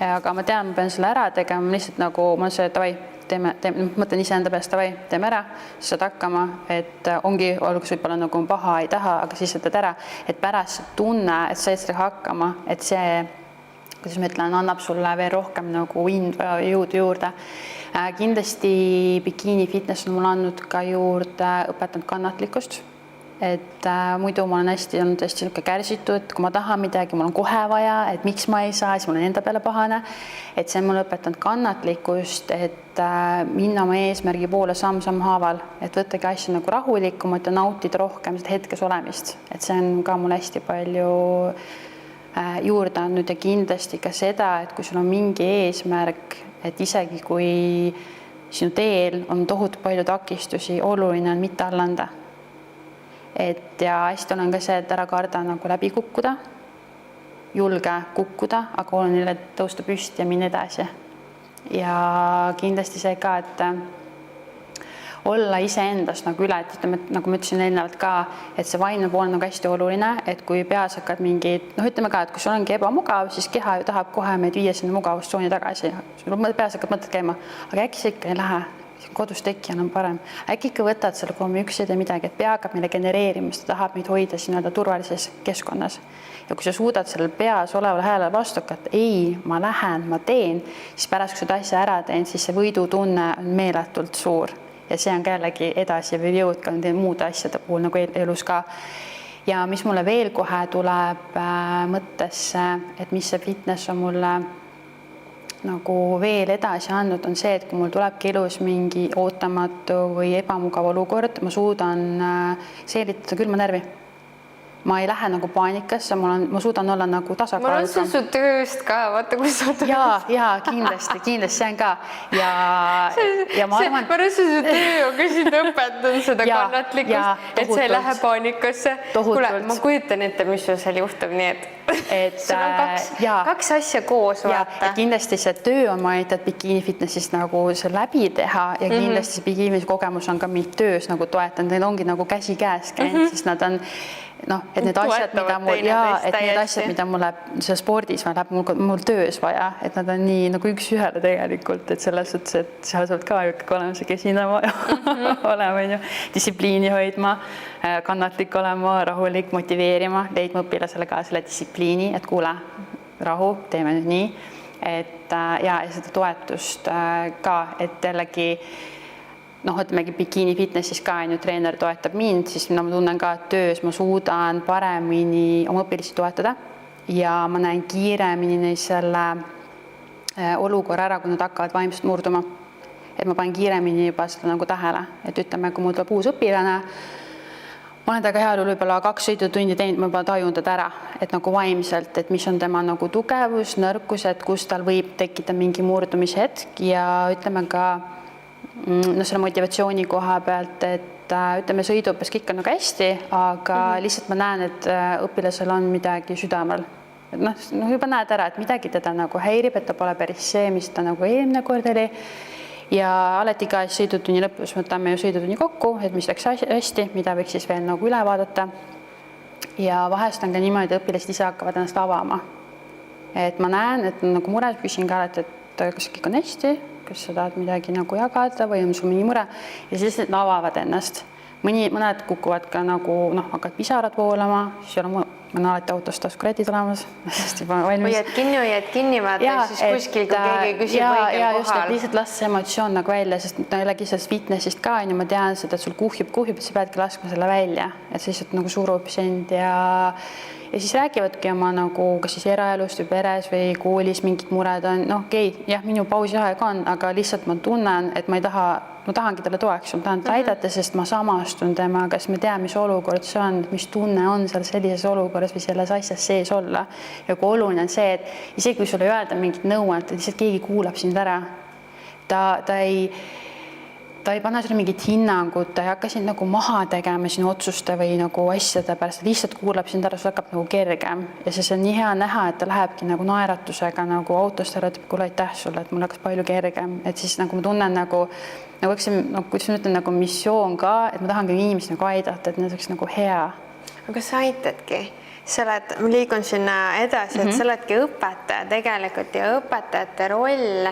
aga ma tean, ma pean selle ära tegema, lihtsalt nagu ma see davai, mõtlen iseenda peast, davai, teeme ära, saad hakkama, et ongi, olgus võib-olla nagu paha, ei taha, aga siis sa teed ära, et pärast tunne, et said sellega hakkama, et see, kuidas ma ütlen, annab sulle veel rohkem nagu jõudu juurde. Kindlasti bikiini fitness on mulle andnud ka juurde õpetanud kannatlikkust, et muidu ma olen hästi kärsitud, kui ma tahan midagi, mul on kohe vaja, et miks ma ei saa, siis mul on enda peale pahane, et see on mulle õpetanud kannatlikkust, et minna oma eesmärgi poole samm haaval, et võttagi asju nagu rahulikumalt ja nautida rohkem seda hetkes olemist, et see on ka mulle hästi palju juurde andnud ja kindlasti ka seda, et kui sul on mingi eesmärk, et isegi kui sinu teel on tohutu palju takistusi, oluline on mitte alla anda. Et ja hästi olen ka see, et ära karda nagu läbi kukkuda, julge kukkuda, aga oluline tõusta püsti ja minna edasi. Ja kindlasti see ka, et olla iseendast nagu üle, et ütleme, et nagu ma ütlesin eelnevalt ka, et see vaimne pool on nagu hästi oluline, et kui peas hakkad mingid, ütleme ka, et kui sul ongi ebamugav, siis keha ju tahab kohe meid viia sinna mugavustsooni tagasi. Sul peas hakkad mõtted käima, aga äkki see ikka ei lähe. Kodus tekkijan on parem. Äkki ikka võtad selle üks ja midagi, et pea hakkab meile genereerimist, ta tahab meid hoida siin turvalises keskkonnas. Ja kui sa suudad sellel peas oleval häälel vastu, et ei, ma lähen, ma teen, siis pärast, kui seda asja ära teen, siis see võidutunne on meeletult suur. Ja see on ka jällegi edasi või jõud ka muude asjade puhul nagu elus ka. Ja mis mulle veel kohe tuleb mõttesse, et mis see fitness on mulle nagu veel edasi andnud, on see, et kui mul tulebki elus mingi ootamatu või ebamugav olukord, ma suudan seelitada külma närvi. Ma ei lähe nagu paanikasse, ma suudan olla nagu tasakaalukam. Ma olen su tööst ka, vaata, kui sa tööst. Ja kindlasti see on ka. Ja ma arvan... Ma arvan, su töö on ka sind õpetanud seda kannatlikkust, et sa ei lähe paanikasse. Kuule, ma kujutan ette, mis sul seal juhtub, nii et sul on kaks asja koos, vaata. Kindlasti see töö on mainitud bikiini fitnessist nagu see läbi teha ja kindlasti see bikiini kogemus on ka mind töös nagu toetanud. Neil ongi nagu käsi käes käinud, sest nad on et need asjad, mida mul läheb see spordis, läheb mul töös vaja, et nad on nii nagu üks ühele tegelikult, et selles suhtes, et seal saab ka ikkagi olema see kesine olema, distsipliini hoidma, kannatlik olema, rahulik, motiveerima, leidma õpilasele ka selle distsipliini, et kuule, rahu, teeme nüüd nii, et ja seda toetust ka, et jällegi ütlegi bikiini fitnessis ka treener toetab mind, siis ma tunnen ka, et töös ma suudan paremini oma õpilisi toetada ja ma näen kiiremini selle olukorra ära, kui nad hakkavad vaimselt murduma. Et ma panen kiiremini juba seda nagu tähele, et ütleme, kui mul tuleb uus õpilane, ma olen taga heal võib-olla 2 sõidutundi teinud, ma juba tajun teda ära, et nagu vaimselt, et mis on tema nagu tugevus, nõrkus, et kus tal võib tekkida mingi murdumishetk ja ütleme ka selle motivatsiooni koha pealt, et ütleme, sõiduõppes kõik on nagu hästi, aga lihtsalt ma näen, et õpilasel on midagi südamel. Et juba näed ära, et midagi teda nagu häirib, et ta pole päris see, mis ta nagu eelmine kord oli. Ja alati ka sõidutunni lõpus võtame ju sõidutunni kokku, et mis läks hästi, mida võiks siis veel nagu üle vaadata. Ja vahest on ka niimoodi, et õpilased ise hakkavad ennast avama. Et ma näen, et nagu mures küsin ka, et kas kõik on hästi, kas sa tahad midagi nagu jagada või on sul mingi mure ja siis nad avavad ennast. Mõned kukuvad ka nagu, hakkavad pisarad voolama, siis ei ole ma olen alati autos taskurätid olemas, sest juba valmis. hoiad kinni, vaata siis kuskil, kui keegi küsib õigel just, kohal. lihtsalt las see emotsioon nagu välja, sest jällegi sellest fitnessist ka on ju, ma tean seda, et sul kuhjub, et sa peadki laskma selle välja, et see lihtsalt nagu surub sind ja siis räägivadki oma nagu kas siis eraelust või peres või koolis mingid mured on, noh okei, jah, minu pausiaeg on, aga lihtsalt ma tunnen, et ma tahangi talle toeks, ma tahan aidata, sest ma samastun temaga, sest ma tean, mis olukord see on, mis tunne on seal sellises olukorras või selles asjas sees olla. Ja kui oluline on see, et isegi kui sulle öelda mingit nõuet, et lihtsalt keegi kuulab sind ära. Ta ei pane sulle mingit hinnangut, ta ei hakka sind nagu maha tegema sinu otsuste või nagu asjade pärast, lihtsalt kuulab sind ära, sul hakkab nagu kergem ja see on nii hea näha, et ta lähebki nagu naeratusega nagu autost ära, et kuule aitäh sulle, et mul hakkas palju kergem, et siis nagu ma tunnen nagu eks see, kuidas ma ütlen, nagu missioon ka, et ma tahangi inimesi nagu aidata, et need oleks nagu hea. Aga sa aitadki? Ma liigun sinna edasi, et sa oledki õpetaja tegelikult ja õpetajate roll,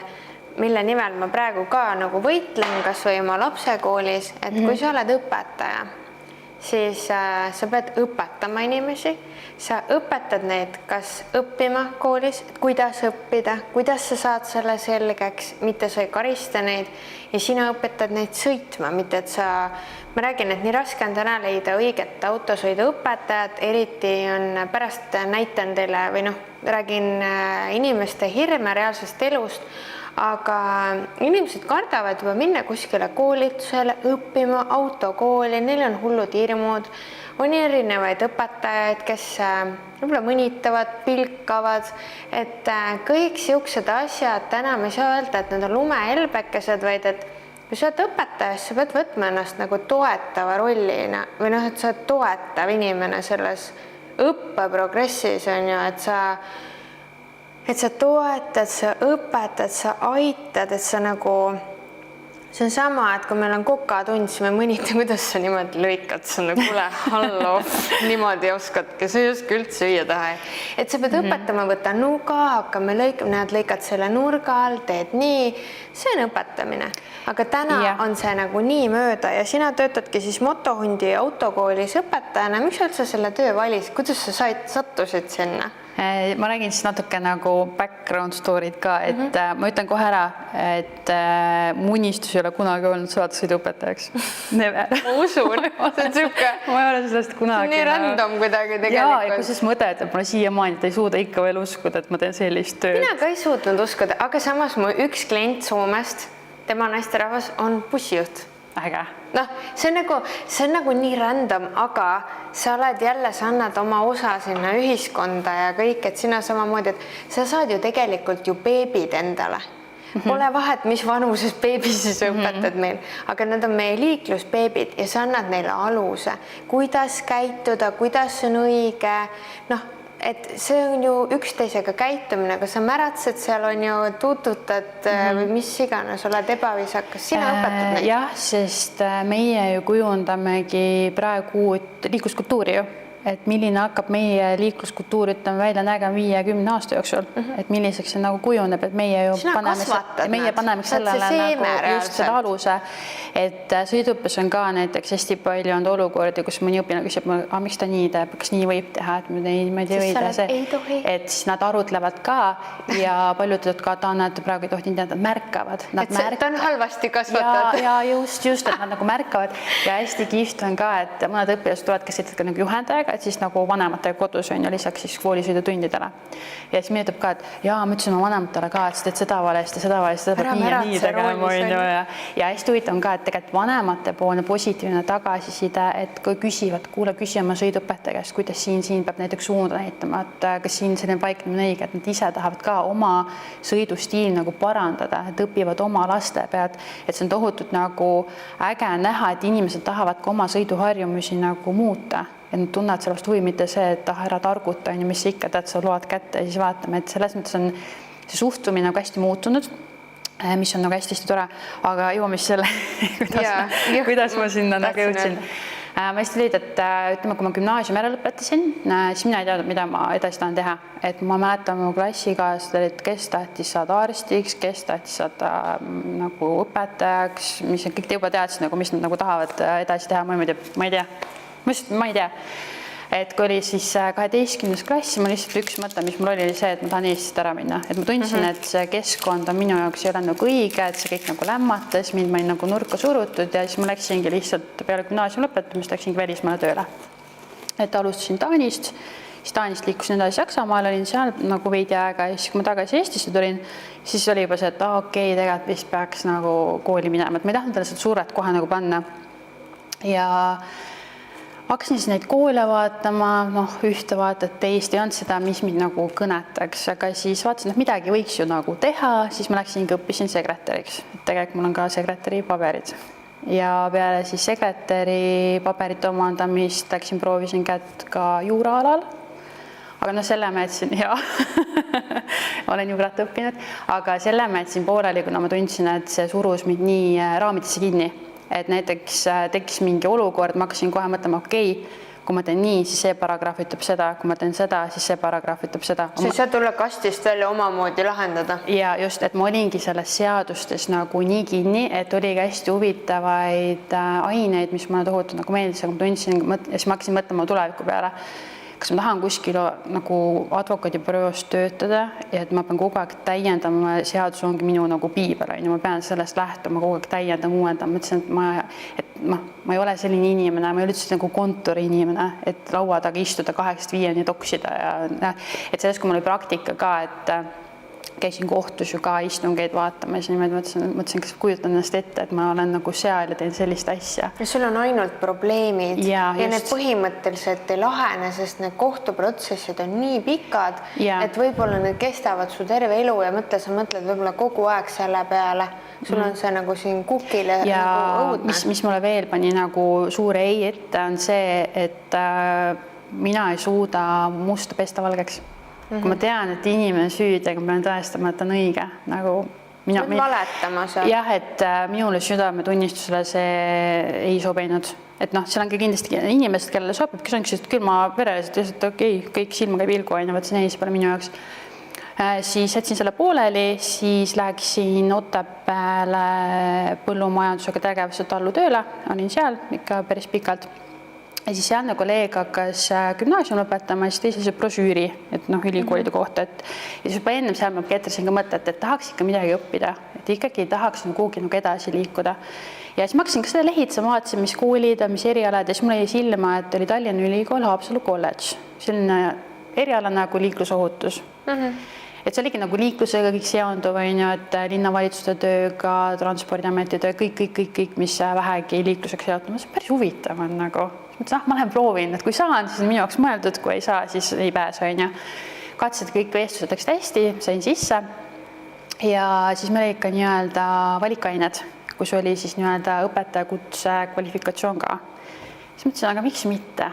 mille nimel ma praegu ka nagu võitlen kas või oma lapsekoolis, et kui sa oled õpetaja, siis sa pead õpetama inimesi, sa õpetad neid kas õppima koolis, et kuidas õppida, kuidas sa saad selle selgeks, mitte sa ei karista neid ja sina õpetad neid sõitma, mitte et ma räägin, et nii raske on täna leida õiget autosõidu õpetajat, eriti on pärast näitan teile või räägin inimeste hirme reaalsest elust, aga inimesed kardavad juba minna kuskile koolitusele, õppima autokooli, neil on hullud hirmud, on erinevaid õpetajaid, kes võib-olla mõnitavad, pilkavad, et kõik siuksed asjad täna me ei saa öelda, et need on lumehelbekesed, vaid et kui sa oled õpetaja, sa pead võtma ennast nagu toetava rollina või et sa oled toetav inimene selles õppeprogressis on ju, et sa toetad, sa õpetad, sa aitad, et sa nagu, see on sama, et kui meil on kokatund, siis me mõnita, kuidas sa niimoodi lõikad, sa on nagu, kuule, hallo, niimoodi oskadki, sa ei oska üldse süüa taha. Et sa pead õpetama, võtta nuga, hakkame lõikama, lõikad selle nurga all, teed nii, see on õpetamine. Aga täna on see nagu nii mööda ja sina töötadki siis motohundi autokoolis õpetajana. Miks sa üldse selle töö valis? Kuidas sa sattusid sinna? Ma räägin siis natuke nagu background story'd ka, et ma ütlen kohe ära, et mu unistus ei ole kunagi olnud saada sõiduõpetajaks. Never. Ma usun, see on siuke. Ma ei ole sellest kunagi. Nii random kuidagi tegelikult. Ja kus siis mõte, et ma siiamaani, et ei suuda ikka veel uskuda, et ma teen sellist tööd. Mina ka ei suutnud uskuda, aga samas mu üks klient Soomest, tema naisterahvas on bussijuht. Äge. See on nagu nii random, aga sa oled jälle, sa annad oma osa sinna ühiskonda ja kõik, et sina samamoodi, et sa saad ju tegelikult ju beebid endale. Pole vahet, mis vanuses beebi siis õpetad meil, aga nad on meie liiklusbeebid ja sa annad neile aluse, kuidas käituda, kuidas on õige, et see on ju üksteisega käitumine, aga sa märatsed seal on ju tututad või mis iganes, oled ebaviisakas, sina õpetad neid. Jah, sest meie ju kujundamegi praegu liikluskultuuri ju, et milline hakkab meie liikluskultuur välja nägema 5-10 aasta jooksul, et milliseks see nagu kujuneb, et meie ju paneme sellele nagu just selle aluse, et sõiduõppes on ka näiteks hästi palju on olukordi, kus mõni õpilane küsib, miks ta nii teeb, kas nii võib teha, et ma ei tea, et siis nad arutlevad ka ja paljud ka nad praegu ei tohti teada, nad märkavad. Ta on halvasti kasvatatud. Ja just, et nad nagu märkavad ja hästi kihvt on ka, et mõned õpilased tulevad, kes ka nagu juhendajaga, et siis nagu vanematega kodus on ju lisaks siis koolisõidutundidele. Ja siis meeldib ka, et ma ütlesin oma vanematele ka, et sa teed seda valesti, seda nii ja nii tegema. Ja hästi huvitav on ka, et tegelikult vanemate poolne positiivne tagasiside, et kui küsivad, küsi oma sõiduõpetaja käest, kuidas siin peab näiteks suunda näitama, et kas siin selline paiknemine õige, et nad ise tahavad ka oma sõidustiil nagu parandada, et õpivad oma laste pealt, et see on tohutult nagu äge näha, et inimesed tahavad ka oma sõiduharjumusi nagu muuta. Ja nad tunnevad sellest huvi, mitte see, et ära targuta, mis ikka tead, sa load kätte ja siis vaatame, et selles mõttes on see suhtumine nagu hästi muutunud, mis on nagu hästi tore, aga jõuame siis selle, kuidas ma sinna nagu jõudsin. Ma hästi leid, et ütleme, kui ma gümnaasiumi ära lõpetasin, siis mina ei teadnud, mida ma edasi tahan teha. Et ma mäletan mu klassikaaslased, kes tahtis saada arstiks, kes tahtis saada nagu õpetajaks, mis kõik te juba teadsid, mis nad nagu tahavad edasi teha, ma ei tea. Ma ei tea. et kui oli siis 12. klass, ma lihtsalt üks mõte, mis mul oli see, et ma tahan Eestist ära minna, et ma tundsin, et see keskkond on minu jaoks ei ole nagu õige, et see kõik nagu lämmatas, mind ma olin nagu nurka surutud ja siis ma läksingi lihtsalt peale gümnaasiumi lõpetamist, läksingi välismaale tööle. Et alustasin Taanist, siis Taanist liikusin edasi Saksamaal, olin seal nagu veidi aega ja siis kui ma tagasi Eestisse tulin, siis oli juba see, et okei, tegelikult vist peaks nagu kooli minema, et ma ei tahtnud talle seda suuret kohe nagu panna. Ja hakkasin siis neid koole vaatama, ühte vaatad, teist ei olnud seda, mis mind nagu kõnetaks, aga siis vaatasin, et midagi võiks ju nagu teha, siis ma läksingi õppisin sekretäriks. Tegelikult mul on ka sekretäri paberid. Ja peale siis sekretäri paberite omandamist läksin proovisin kätt ka juuraalal. Aga selle ma jätsin, olen juurat õppinud, aga selle ma jätsin pooleli, kuna ma tundsin, et see surus mind nii raamitesse kinni. Et näiteks tekkis mingi olukord, ma hakkasin kohe mõtlema, okei, kui ma teen nii, siis see paragraaf ütleb seda, kui ma teen seda, siis see paragraaf ütleb seda. Siis sa tule kastist välja omamoodi lahendada. Ja just, et ma olingi selles seadustes nagu nii kinni, et oligi hästi huvitavaid aineid, mis mulle tohutu nagu meeldis, aga ma tundsin, ja siis ma hakkasin mõtlema tuleviku peale. Kas ma tahan kuskil nagu advokaadibüroos töötada ja et ma pean kogu aeg täiendama, seadus ongi minu nagu piibel, ma pean sellest lähtuma kogu aeg täiendama, uuendama, mõtlesin, et ma ei ole selline inimene, ma ei ole üldse nagu kontori inimene, et laua taga istuda 8-5 toksida ja et sellest, kui mul oli praktika ka, et käisin kohtus ju ka istungeid vaatama ja siis niimoodi mõtlesin, kas kujutan ennast ette, et ma olen nagu seal ja teen sellist asja. Ja sul on ainult probleemid ja just. Need põhimõtteliselt ei lahene, sest need kohtuprotsessid on nii pikad, et võib-olla need kestavad su terve elu ja sa mõtled võib-olla kogu aeg selle peale. Sul on see nagu siin kukile ja nagu õudne. Mis mulle veel pani nagu suure ei ette on see, et mina ei suuda musta pesta valgeks. Kui ma tean, et inimene süüd, aga ma pean tõestama, et on õige. Nagu valetama seal. Jah, et minule südametunnistusele see ei sobinud. Et seal on ka kindlasti inimesed, kellele sobib, kes on küll ma pereliselt, et okei, kõik silmaga pilgu aina, võtsin ei, see pole minu jaoks. Siis jätsin selle pooleli, siis läksin Otepääle põllumajandusega tegevuse tallu tööle, olin seal ikka päris pikalt. Ja siis sealne kolleeg hakkas gümnaasium lõpetama, siis teises brosüüri, et ülikoolide kohta. Ja siis juba ennem seal ma ketrasin ka mõtet, et tahaks ikka midagi õppida, et ikkagi tahaks kuhugi edasi liikuda. Ja siis ma hakkasin ka seda lehitsema, vaatasin, mis koolid, mis erialad ja siis mul jäi silma, et oli Tallinna Ülikool, Haapsalu kolledž. Selline eriala nagu liiklusohutus. Et see oligi nagu liiklusega kõik seonduv, et linnavalitsuste tööga, transpordiameti töö, kõik, mis vähegi liikluseks seotud. See päris huvitav on nagu. Ma lähen proovin, et kui saan, siis on minu jaoks mõeldud, kui ei saa, siis ei pääse. Katsid kõik vestlused läksid hästi, sain sisse ja siis meil ikka nii-öelda valikained, kus oli siis nii-öelda õpetajakutse kvalifikatsioon ka. Siis mõtlesin, aga miks mitte?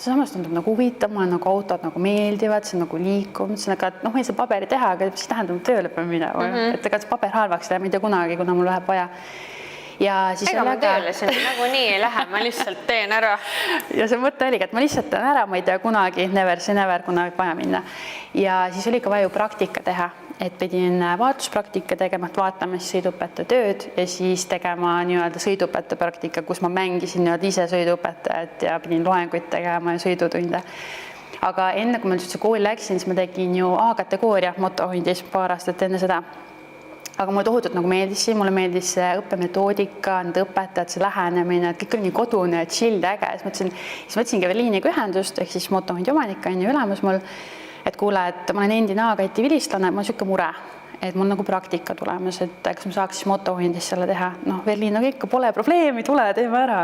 See samas tundub nagu huvitav, mulle nagu autod nagu meeldivad, see on nagu liikuv, mõtlesin, aga ma ei saa paberi teha, aga siis tähendab tööle peab minema, et ega see paber halvaks läheb, ma ei tea kunagi, kuna mul läheb vaja. Ja siis ega ma tööle siin nagu nii ei lähe, ma lihtsalt teen ära. Ja see mõte oligi, et ma lihtsalt teen ära, ma ei tea kunagi, never, kuna võib vaja minna. Ja siis oli ka vaja praktika teha, et pidin vaatuspraktika tegema, et vaatama siis sõiduõpetaja tööd ja siis tegema nii-öelda sõiduõpetaja praktika, kus ma mängisin nii-öelda ise sõiduõpetajat ja pidin loenguid tegema ja sõidutunde. Aga enne, kui ma üldse kooli läksin, siis ma tegin ju A-kategooria motohundis paar aastat enne seda. Aga mulle tohutult nagu meeldis siin, mulle meeldis see õppemetoodika, need õpetajad, see lähenemine, et kõik oli nii kodune ja chill äge. Siis mõtlesingi Eveliniga ühendust, ehk siis motohundi omanik on ju ülemus mul, et kuule, et ma olen endine A-kati vilistlane, ma olen siuke mure, et mul nagu praktika tulemas, et kas ma saaks siis motohundis selle teha. Evelin, nagu ikka pole probleemi, tule, teeme ära.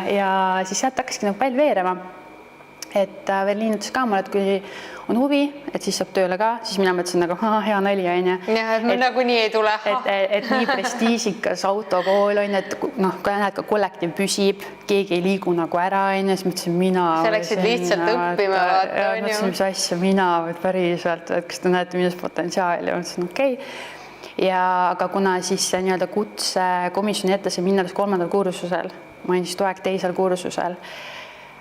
Ja siis sealt hakkaski nagu pall veerema. Et Evelin ütles ka mulle, et kui on huvi, et siis saab tööle ka, siis mina mõtlesin nagu hea nali on. Ja, et ma nagu nii ei tule. Et nii prestiisikas autokool on, et kui näed ka kollektiiv püsib, keegi ei liigu nagu ära, siis mõtlesin mina. Sa läksid lihtsalt õppima, vaata. Mõtlesin, mis asja mina või päriselt, et kas te näete minust potentsiaali, mõtlesin okei. Ja aga kuna siis nii-öelda kutsekomisjoni ette see minna 3. kursusel, ma olin siis toeg 2. kursusel,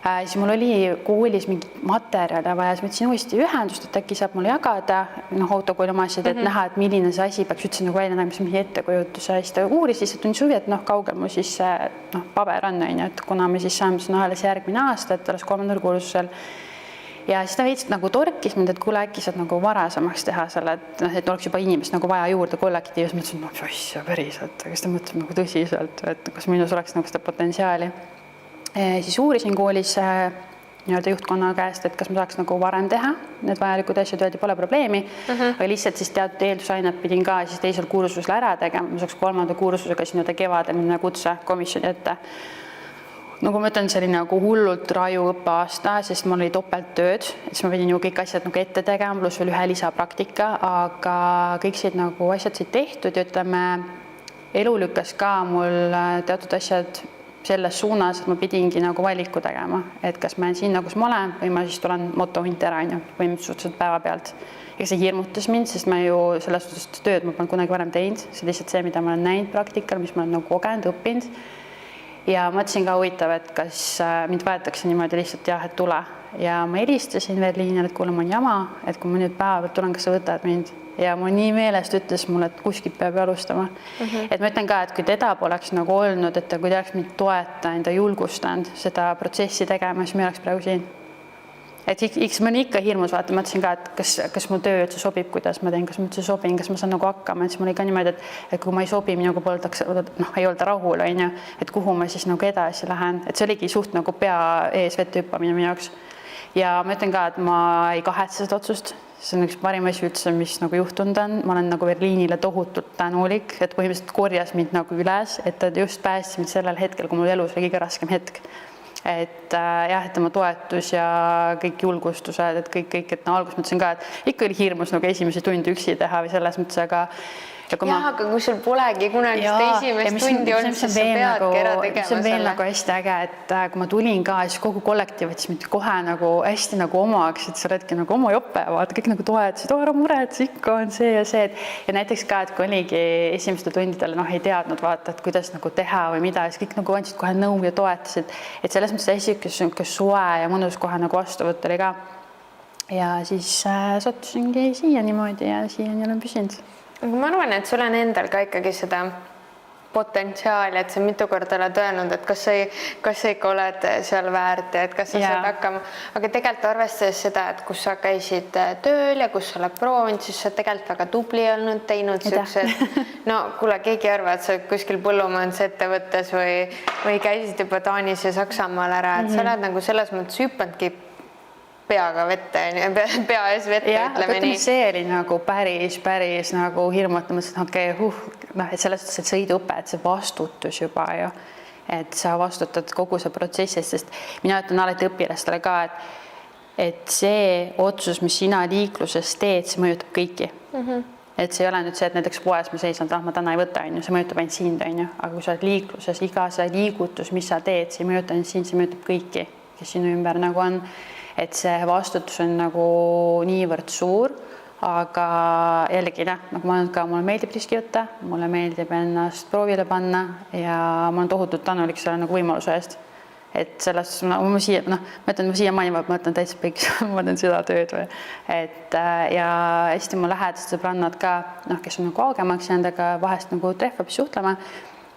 Siis mul oli koolis mingi materjale vaja, siis mõtlesin uuesti ühendust, et äkki saab mulle jagada autokooli oma asjad, et näha, et milline see asi peaks üldse nagu välja näha, mis mingi ettekujutuse. Siis ta uuris, siis tundis huvi, et kaugel mu siis paber on, et kuna me siis saame sinna alles järgmine aasta, et alles 3. kursusel. Ja siis ta veits nagu torkis mind, et kuule, äkki saad nagu varasemaks teha selle, et oleks juba inimest nagu vaja juurde kollektiivis. Mõtlesin, et asja päriselt, kas ta mõtleb nagu tõsiselt, et kas minus oleks nagu seda potentsiaali. Siis uurisin koolis juhtkonna käest, et kas ma saaks nagu varem teha need vajalikud asjad, öeldi pole probleemi, aga lihtsalt siis teatud eeldusained pidin ka siis teisel kursusel ära tegema, ma saaks 3. kursusega siin kevadel minna kutsekomisjoni ette. Nagu ma ütlen, see oli nagu hullult raju õppeaasta, sest mul oli topelttööd, siis ma pidin ju kõik asjad nagu ette tegema, pluss veel ühe lisapraktika, aga kõik asjad said tehtud ja ütleme, elu lükkas ka mul teatud asjad selles suunas, et ma pidingi nagu valiku tegema, et kas ma jään sinna, kus ma olen, või ma siis tulen motohunti ära, põhimõtteliselt päeva pealt. Ja see hirmutas mind, sest ma ju selles suhtes tööd ma polnud kunagi varem teinud, see lihtsalt see, mida ma olen näinud praktikal, mis ma olen nagu kogenud, õppinud. Ja mõtlesin ka huvitav, et kas mind võetakse niimoodi lihtsalt jah, et tule. Ja ma helistasin veel liinile, et kuule, ma on jama, et kui ma nüüd päeva pealt tulen, kas sa võtad mind? Ja mu nii meelest ütles mulle, et kuskilt peab alustama. Et ma ütlen ka, et kui teda poleks nagu olnud, et ta kui ta oleks mind toetanud ja julgustanud seda protsessi tegema, siis me oleks praegu siin. Et ma olen ikka hirmus vaata, mõtlesin ka, et kas mu töö üldse sobib, kuidas ma teen, kas ma üldse sobin, kas ma saan nagu hakkama, et siis mul oli ka niimoodi, et kui ma ei sobi, minuga ei olda rahul, et kuhu ma siis nagu edasi lähen, et see oligi suht nagu pea ees vette hüppamine minu jaoks. Ja ma ütlen ka, et ma ei kahetse seda otsust. See on üks parim asi üldse, mis nagu juhtunud on. Ma olen nagu Berliinile tohutult tänulik, et põhimõtteliselt korjas mind nagu üles, et ta just päästis mind sellel hetkel, kui mul elus oli kõige raskem hetk. Et jah, et tema toetus ja kõik julgustused, et kõik, et alguses mõtlesin ka, et ikka oli hirmus nagu esimesi tundi üksi teha või selles mõttes, aga aga kui sul polegi kunagi seda esimest tundi olnud, siis sa peadki ära tegema see on veel nagu hästi äge, et kui ma tulin ka, siis kogu kollektiiv võttis mind kohe nagu hästi nagu omaks, et sa oledki nagu oma jope, vaata, kõik nagu toetasid, ära muretse, ikka on see ja see. Ja näiteks ka, et kui oligi esimestel tundidel ei teadnud vaata, et kuidas nagu teha või mida, siis kõik nagu andsid kohe nõu ja toetasid. Et selles mõttes hästi soe ja mõnus kohe nagu vastuvõtt oli ka. Ja siis sattusingi siia niimoodi ja siiani olen püsinud. Ma arvan, et sul on endal ka ikkagi seda potentsiaali, et sa mitu korda oled öelnud, et kas sa ikka oled seal väärt ja et kas sa saad hakkama. Aga tegelikult arvestades seda, et kus sa käisid tööl ja kus sa oled proovinud, siis sa tegelikult väga tubli olnud, teinud siuksed. No kuule, keegi arva, et sa kuskil põllumajandusettevõttes või käisid juba Taanis ja Saksamaal ära, et sa oled nagu selles mõttes hüppanudki peaga vette, pea ees vette, ütleme nii. See oli nagu päris nagu hirmutamas, et selles suhtes, et sõiduõpe, et see vastutus juba ju, et sa vastutad kogu see protsessist, sest mina ütlen alati õpilastele ka, et see otsus, mis sina liikluses teed, see mõjutab kõiki. Et see ei ole nüüd see, et näiteks poes ma seisan, ma täna ei võta, see mõjutab ainult sind, aga kui sa oled liikluses, iga see liigutus, mis sa teed, see ei mõjuta ainult sind, see mõjutab kõiki, kes sinu ümber nagu on. Et see vastutus on nagu niivõrd suur, aga jällegi, nagu ma olen ka, mulle meeldib riski võtta, mulle meeldib ennast proovile panna ja ma olen tohutult tänulik selle nagu võimaluse eest. Et selles, ma siiamaani mõtlen täitsa piks, ma teen seda tööd või. Ja hästi mu lähedased sõbrannad ka, kes on nagu kaugemaks jäänud, aga vahest nagu trehvab suhtlema.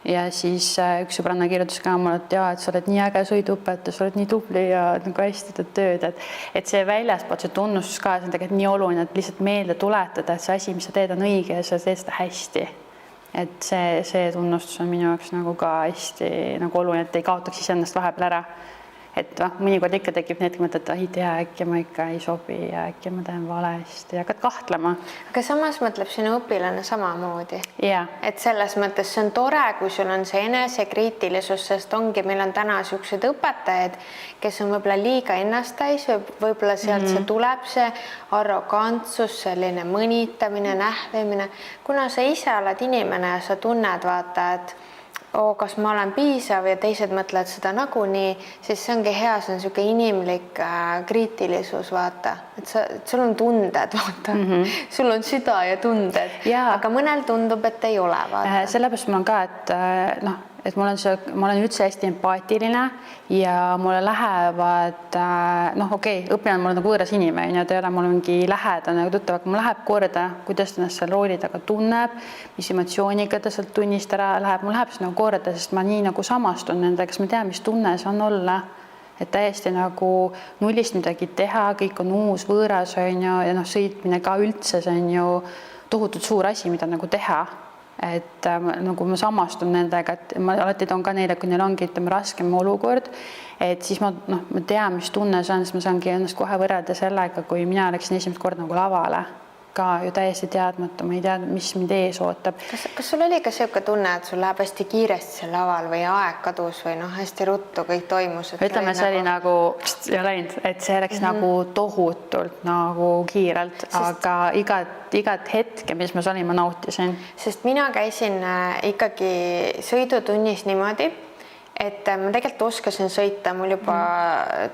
Ja siis üks sõbranna kirjutas ka mulle, et sa oled nii äge sõiduõpetaja, sa oled nii tubli ja nagu hästi teed tööd, et see väljaspoolt, see tunnustus ka, see on tegelikult nii oluline, et lihtsalt meelde tuletada, et see asi, mis sa teed, on õige ja sa teed seda hästi. Et see tunnustus on minu jaoks nagu ka hästi nagu oluline, et ei kaotaks iseennast vahepeal ära. Et mõnikord ikka tekib need, et ei tea, äkki ma ikka ei sobi ja äkki ma teen valesti ja hakkad kahtlema. Aga samas mõtleb sinu õpilane samamoodi. Yeah. Et selles mõttes see on tore, kui sul on see enesekriitilisus, sest ongi, meil on täna siuksed õpetajad, kes on võib-olla liiga ennast täis, võib-olla sealt see tuleb see arrogantsus, selline mõnitamine, nähvimine. Kuna sa ise oled inimene ja sa tunned, vaata, et kas ma olen piisav ja teised mõtlevad seda nagunii, siis see ongi hea, see on siuke inimlik kriitilisus, vaata. Et sul on tunded, vaata. Sul on süda ja tunded. Aga mõnel tundub, et ei ole, vaata. Sellepärast mul on ka, et ma olen üldse hästi empaatiline ja mulle lähevad, õpilane mul on nagu võõras inimene, ta ei ole mul mingi lähedane tuttav, aga mul läheb korda, kuidas ta ennast seal rooli taga tunneb, mis emotsiooniga ta sealt tunnist ära läheb, mul läheb see nagu korda, sest ma nii nagu samastun nendega, kas ma tean, mis tunne see on olla. Et täiesti nagu nullist midagi teha, kõik on uus, võõras on ju, ja sõitmine ka üldse, see on ju tohutult suur asi, mida nagu teha. Et nagu ma samastun nendega, et ma alati toon ka neile, kui neil ongi raskem olukord, et siis ma tean, mis tunne see on, siis ma saangi ennast kohe võrrelda sellega, kui mina läksin esimest korda nagu lavale. Ka ju täiesti teadmata, ma ei tea, mis mind ees ootab. Kas sul oli ka selline tunne, et sul läheb hästi kiiresti seal laval või aeg kadus või hästi ruttu kõik toimus? Ütleme, see oli nagu ja läinud, et see läks nagu tohutult nagu kiirelt, aga igat hetke, mis ma olin, ma nautisin. Sest mina käisin ikkagi sõidutunnis niimoodi, et ma tegelikult oskasin sõita, mul juba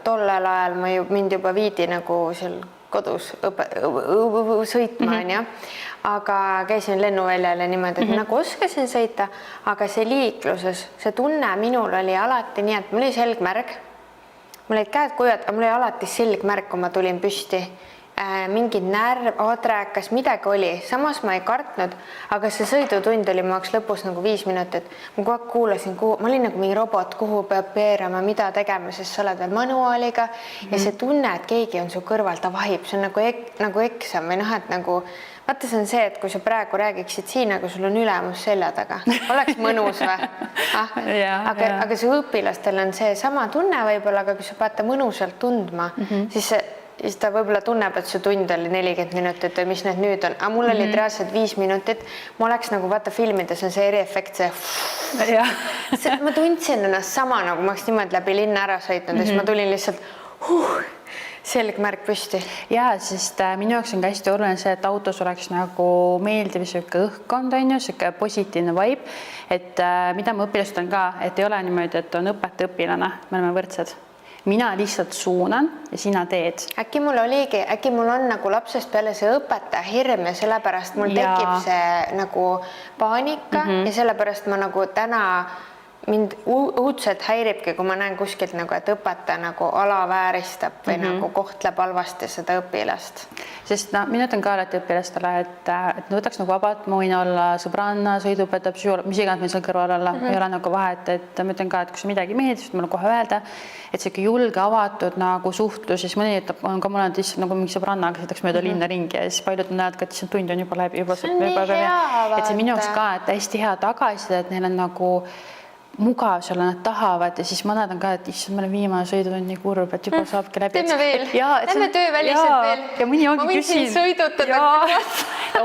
tollel ajal mind juba viidi nagu seal kodus sõitma, aga käisin lennuväljal ja niimoodi, et nagu oskasin sõita, aga see liikluses, see tunne minul oli alati nii, et mul oli selgmärg, mul olid käed kuivad, aga mul oli alati selgmärg, kui ma tulin püsti. Mingi närv, aadräkas, midagi oli. Samas ma ei kartnud, aga see sõidutund oli maaks lõpus nagu 5 minutit. Ma kogu aeg kuulasin, ma olin nagu mingi robot, kuhu peab peerama, mida tegema, sest sa oled veel manuaaliga ja see tunne, et keegi on su kõrval, ta vahib, see on nagu eksam või et nagu vaata, see on see, et kui sa praegu räägiksid siin, aga sul on ülemus selja taga, oleks mõnus või? Aga see õpilastel on see sama tunne võib-olla, aga kui sa peate mõnusalt tundma, siis ta võib-olla tunneb, et see tund oli 40 minutit või mis need nüüd on. Aga mul oli reaalselt 5 minutit. Ma oleks nagu, vaata filmides on see eriefekt, ma tundsin ennast sama, nagu ma oleks niimoodi läbi linna ära sõitnud, siis ma tulin lihtsalt selgmärk püsti. Ja, sest minu jaoks on ka hästi oluline see, et autos oleks nagu meeldiv selline õhkkond, selline positiivne vibe, et mida ma õpilast on ka, et ei ole niimoodi, et on õpetaja õpilane, me oleme võrdsed. Mina lihtsalt suunan ja sina teed. Äkki mul on nagu lapsest peale see õpetaja hirm ja sellepärast mul tekib see nagu paanika ja sellepärast ma nagu täna mind õudselt häiribki, kui ma näen kuskilt nagu, et õpetaja nagu alavääristab või nagu kohtleb halvasti seda õpilast. Sest mina ütlen ka alati õpilastele, et võtaks nagu vabalt, ma võin olla sõbranna, sõidupõtab, mis iganes meil seal kõrval olla, ei ole nagu vahet, et ma ütlen ka, et kui see midagi meeldib, siis mulle kohe öelda, et see julge avatud nagu suhtlus, siis mõni ütleb, on ka mul on lihtsalt nagu mingi sõbrannaga, sõidaks mööda linna ringi ja siis paljud näevad ka, et see tund on juba läbi, et see minu jaoks ka, et hästi hea tagasisida, et neil on nagu mugav seal nad tahavad ja siis mõned on ka, et issand, ma olen viimane sõidutund nii kurb, et juba saabki läbi. Teeme veel, teeme tööväliselt veel. Ja mõni ongi küsin. Ma võin sõidutada.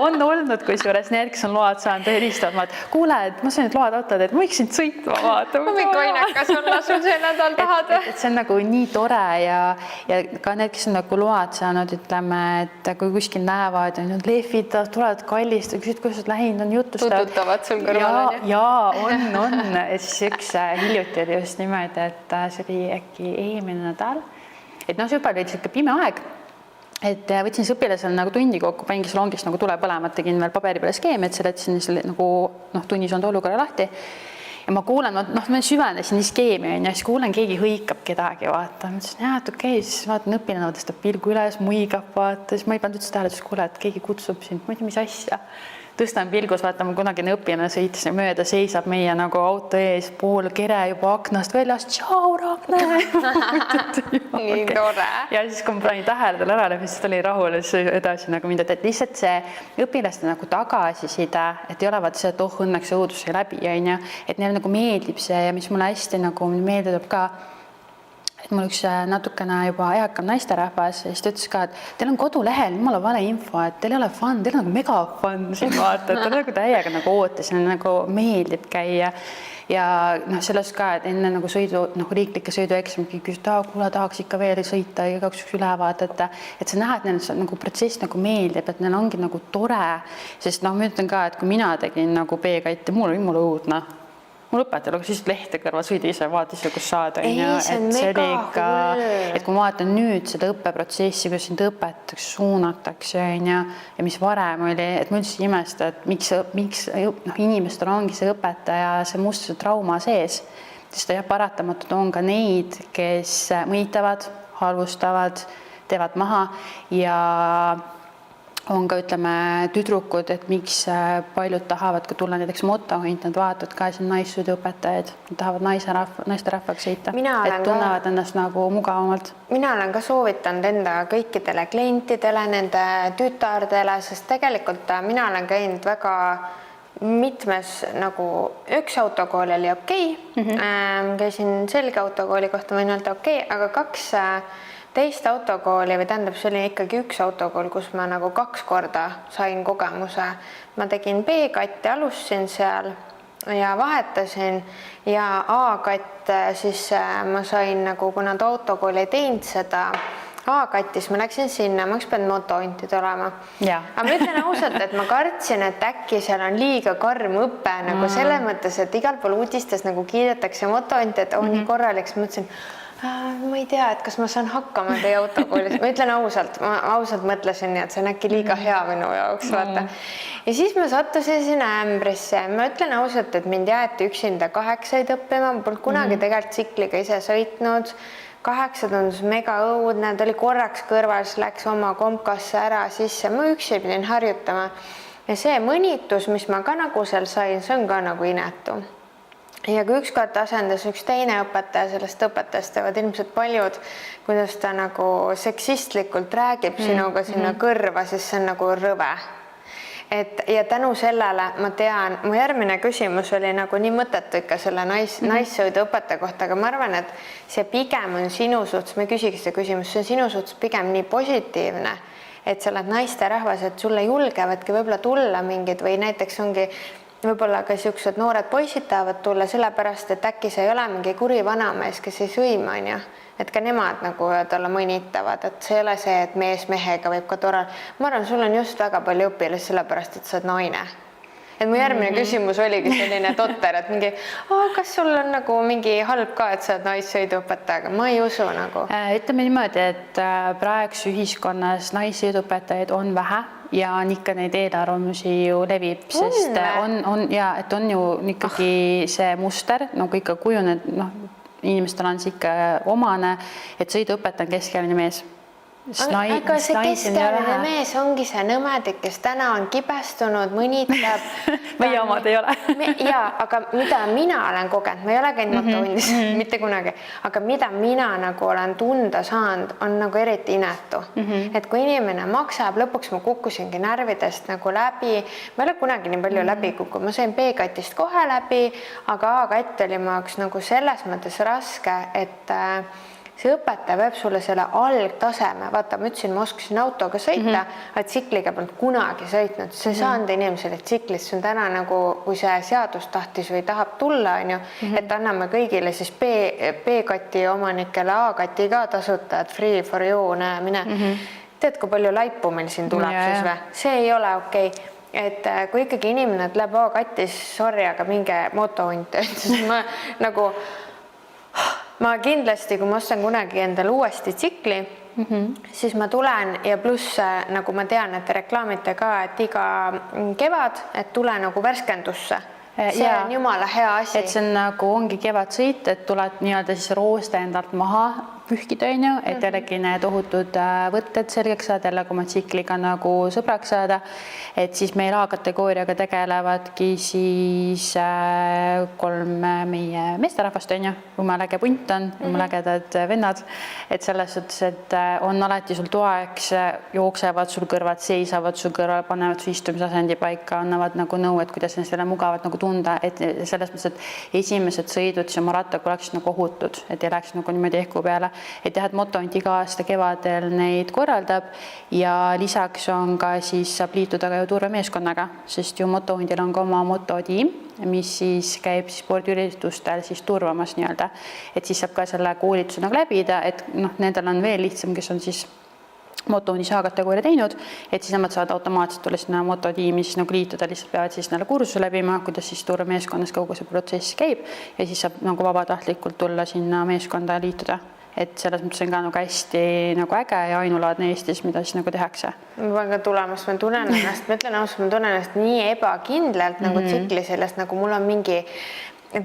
On olnud kusjuures need, kes on load saanud, helistavad, et kuule, et ma sain need load autod, et ma võiksin sõitma vaata. Ma võin koinakas olla sul see nädal tahad. Et see on nagu nii tore ja ka need, kes on nagu load saanud, ütleme, et kui kuskil näevad, on lehvitavad, tulevad kallist, küsid, kuidas sa lähinud on jutustavad. Tututavad sul kõrval. Ja, on. Üks hiljuti oli just niimoodi, et see oli äkki eelmine nädal, et sõpral oli selline pime aeg, et võtsin õpilasel nagu tundi kokku, paningi salongist nagu tule põlema, tegin veel paberi peale skeemi, et seletsin nagu tunnis on olukorra lahti ja ma kuulen, ma süvenesin nii skeemi ja siis kuulen, keegi hõikab kedagi, vaata, ma ütlesin, et okei, siis vaatan õpilane, tõstab pilgu üles, muigab, vaata, siis ma ei pannud üldse tähele, siis kuule, et keegi kutsub sind, ma ei tea, mis asja. Tõstan pilgus, vaata, ma kunagine õpilane sõitis mööda, seisab meie nagu auto ees, pool kere juba aknast väljas, tšau, Ragne! Nii tore! Ja siis, kui ma panin tähele tal ära, siis ta oli rahul ja siis edasi nagu mind, et lihtsalt see õpilaste nagu tagasiside, et ei ole vaata see, et õnneks see õudus sai läbi, et neil nagu meeldib see ja mis mulle hästi nagu meeldib ka, et mul üks natukene juba eakam naisterahvas ja siis ta ütles ka, et teil on kodulehel jumala vale info, et teil ei ole fun, teil on nagu mega fun siin vaata, et ta nagu täiega nagu ootas ja nagu meeldib käia ja sellest ka, et enne nagu riiklike sõidueksamit küsid, kuule tahaks ikka veel sõita ja igaks üle vaadata, et sa näed, et neil nagu protsess nagu meeldib, et neil ongi nagu tore, sest ma ütlen ka, et kui mina tegin nagu B-kaiti, mul oli õudne. mul õpetaja luges lihtsalt lehte kõrval, sõidi ise, vaatas ja kus saada. Ei, see on mega hull. Et kui ma vaatan nüüd seda õppeprotsessi, kuidas sind õpetatakse, suunatakse ja mis varem oli, et ma üldse imesta, et miks inimestel ongi see õpetaja, see must trauma sees, sest jah, paratamatult on ka neid, kes mõnitavad, halvustavad, teevad maha ja on ka, ütleme, tüdrukud, et miks paljud tahavad ka tulla näiteks motohunt, nad vaatavad ka siin naissõiduõpetajaid, nad tahavad naisterahvaks sõita, et tunnevad ennast nagu mugavamalt. Mina olen ka soovitanud enda kõikidele klientidele, nende tütardele, sest tegelikult mina olen käinud väga mitmes nagu üks autokool oli okei. Käisin selge autokooli kohta, võin öelda okei, aga 2 teist autokooli või tähendab, see oli ikkagi üks autokool, kus ma nagu 2 korda sain kogemuse. Ma tegin B-katti, alustasin seal ja vahetasin ja A-katt siis ma sain nagu, kuna ta autokool ei teinud seda A-kattis, ma läksin sinna, ma oleks pidanud motohuntid olema. Aga ma ütlen ausalt, et ma kartsin, et äkki seal on liiga karm õpe nagu selles mõttes, et igal pool uudistes nagu kiidetakse motohunti, et on nii korralik, siis mõtlesin, ma ei tea, et kas ma saan hakkama teie autokoolis. Ma ütlen ausalt, ma ausalt mõtlesin nii, et see on äkki liiga hea minu jaoks, vaata. Ja siis ma sattusin sinna ämbrisse. Ma ütlen ausalt, et mind jäeti üksinda 8 õppima. Ma polnud kunagi tegelikult tsikliga ise sõitnud. 8 tundus mega õudne, ta oli korraks kõrval, siis läks oma komkasse ära sisse. Ma üksi pidin harjutama. Ja see mõnitus, mis ma ka nagu seal sain, see on ka nagu inetu. Ja kui ükskord asendas üks teine õpetaja, sellest õpetajast teevad ilmselt paljud, kuidas ta nagu seksistlikult räägib sinuga sinna kõrva, siis see on nagu rõve. Ja tänu sellele ma tean, mu järgmine küsimus oli nagu nii mõttetu ikka selle naissõidu õpetaja kohta, aga ma arvan, et see pigem on sinu suhtes, ma ei küsigi seda küsimus, see on sinu suhtes pigem nii positiivne, et sa oled naisterahvas, et sulle julgevadki võib-olla tulla mingid või näiteks ongi võib-olla ka siuksed noored poisid tahavad tulla sellepärast, et äkki see ei ole mingi kuri vanamees, kes ei sõima, on ju. Et ka nemad nagu olla mõnitavad, et see ei ole see, et mees mehega võib ka toral. Ma arvan, sul on just väga palju õpilasi sellepärast, et sa oled naine. Et mu järgmine küsimus oligi selline totter, et mingi, kas sul on nagu mingi halb ka, et sa oled naissõiduõpetajaga? Ma ei usu nagu. Ütleme niimoodi, et praeguse ühiskonnas naissõiduõpetajaid on vähe ja on ikka neid eelarvamusi ju levib, sest et on ju ikkagi see muster, nagu ikka kujuned, inimestel on see ikka omane, et sõiduõpetaja on keskealine mees. Aga see keskealine mees ongi see nõmedik, kes täna on kibestunud, mõnitab. Meie omad ei ole. Jaa, aga mida mina olen kogenud, ma ei ole käinud motohundis, mitte kunagi, aga mida mina nagu olen tunda saanud, on nagu eriti inetu. Et kui inimene maksab, lõpuks ma kukkusingi närvidest nagu läbi, ma ei ole kunagi nii palju läbi kukku, ma sain B-katist kohe läbi, aga A-katt oli ma jaoks nagu selles mõttes raske, et see õpetaja peab sulle selle algtaseme, vaata, ma ütlesin, ma oskasin autoga sõita, aga tsikliga polnud kunagi sõitnud, see ei saanud inimesele tsiklist, see on täna nagu, kui see seadus tahtis või tahab tulla, on ju, et anname kõigile siis B-kati omanikele A-kati ka tasuta, et free for you, näe, mine. Tead, kui palju laipu meil siin tuleb siis või? See ei ole okei. Et kui ikkagi inimene läheb A-katis, sorry, aga minge motohunt, siis ma nagu ma kindlasti, kui ma ostan kunagi endale uuesti tsikli, siis ma tulen ja pluss nagu ma tean, et reklaamite ka, et iga kevad, et tule nagu värskendusse. See on jumala hea asi. Et see on nagu ongi kevadsõit, et tuled nii-öelda siis rooste endalt maha pühkida, et jällegi need ohutud võtted selgeks saada, jälle kui ma tsikliga nagu sõbraks saada, et siis meil A-kategooriaga tegelevadki siis 3 meie meesterahvast, jumala äge punt on, jumala ägedad vennad, et selles suhtes, et on alati sul toeks, jooksevad sul kõrvad, seisavad sul kõrval, panevad su istumisasendi paika, annavad nagu nõu, et kuidas ennast mugavad nagu tunda, et selles mõttes, et esimesed sõidud siis oma rattaga oleks nagu ohutud, et ei läheks nagu niimoodi ehku peale. Et jah, et motohunt iga aasta kevadel neid korraldab ja lisaks on ka siis saab liituda ka ju turvameeskonnaga, sest ju motohundil on ka oma mototiim, mis siis käib spordiüritustel siis turvamas nii-öelda, et siis saab ka selle koolituse nagu läbida, et nendel on veel lihtsam, kes on siis motohundi A-kategooria teinud, et siis nemad saavad automaatselt tulla sinna mototiimi siis nagu liituda, lihtsalt peavad siis neile kursuse läbima, kuidas siis turvameeskonnas kogu see protsess käib ja siis saab nagu vabatahtlikult tulla sinna meeskonda ja liituda. Et selles mõttes on ka nagu hästi nagu äge ja ainulaadne Eestis, mida siis nagu tehakse. Ma pean ka tulemas, ma tunnen ennast, ma ütlen ausalt, ma tunnen ennast nii ebakindlalt nagu tsikli sellest, nagu mul on mingi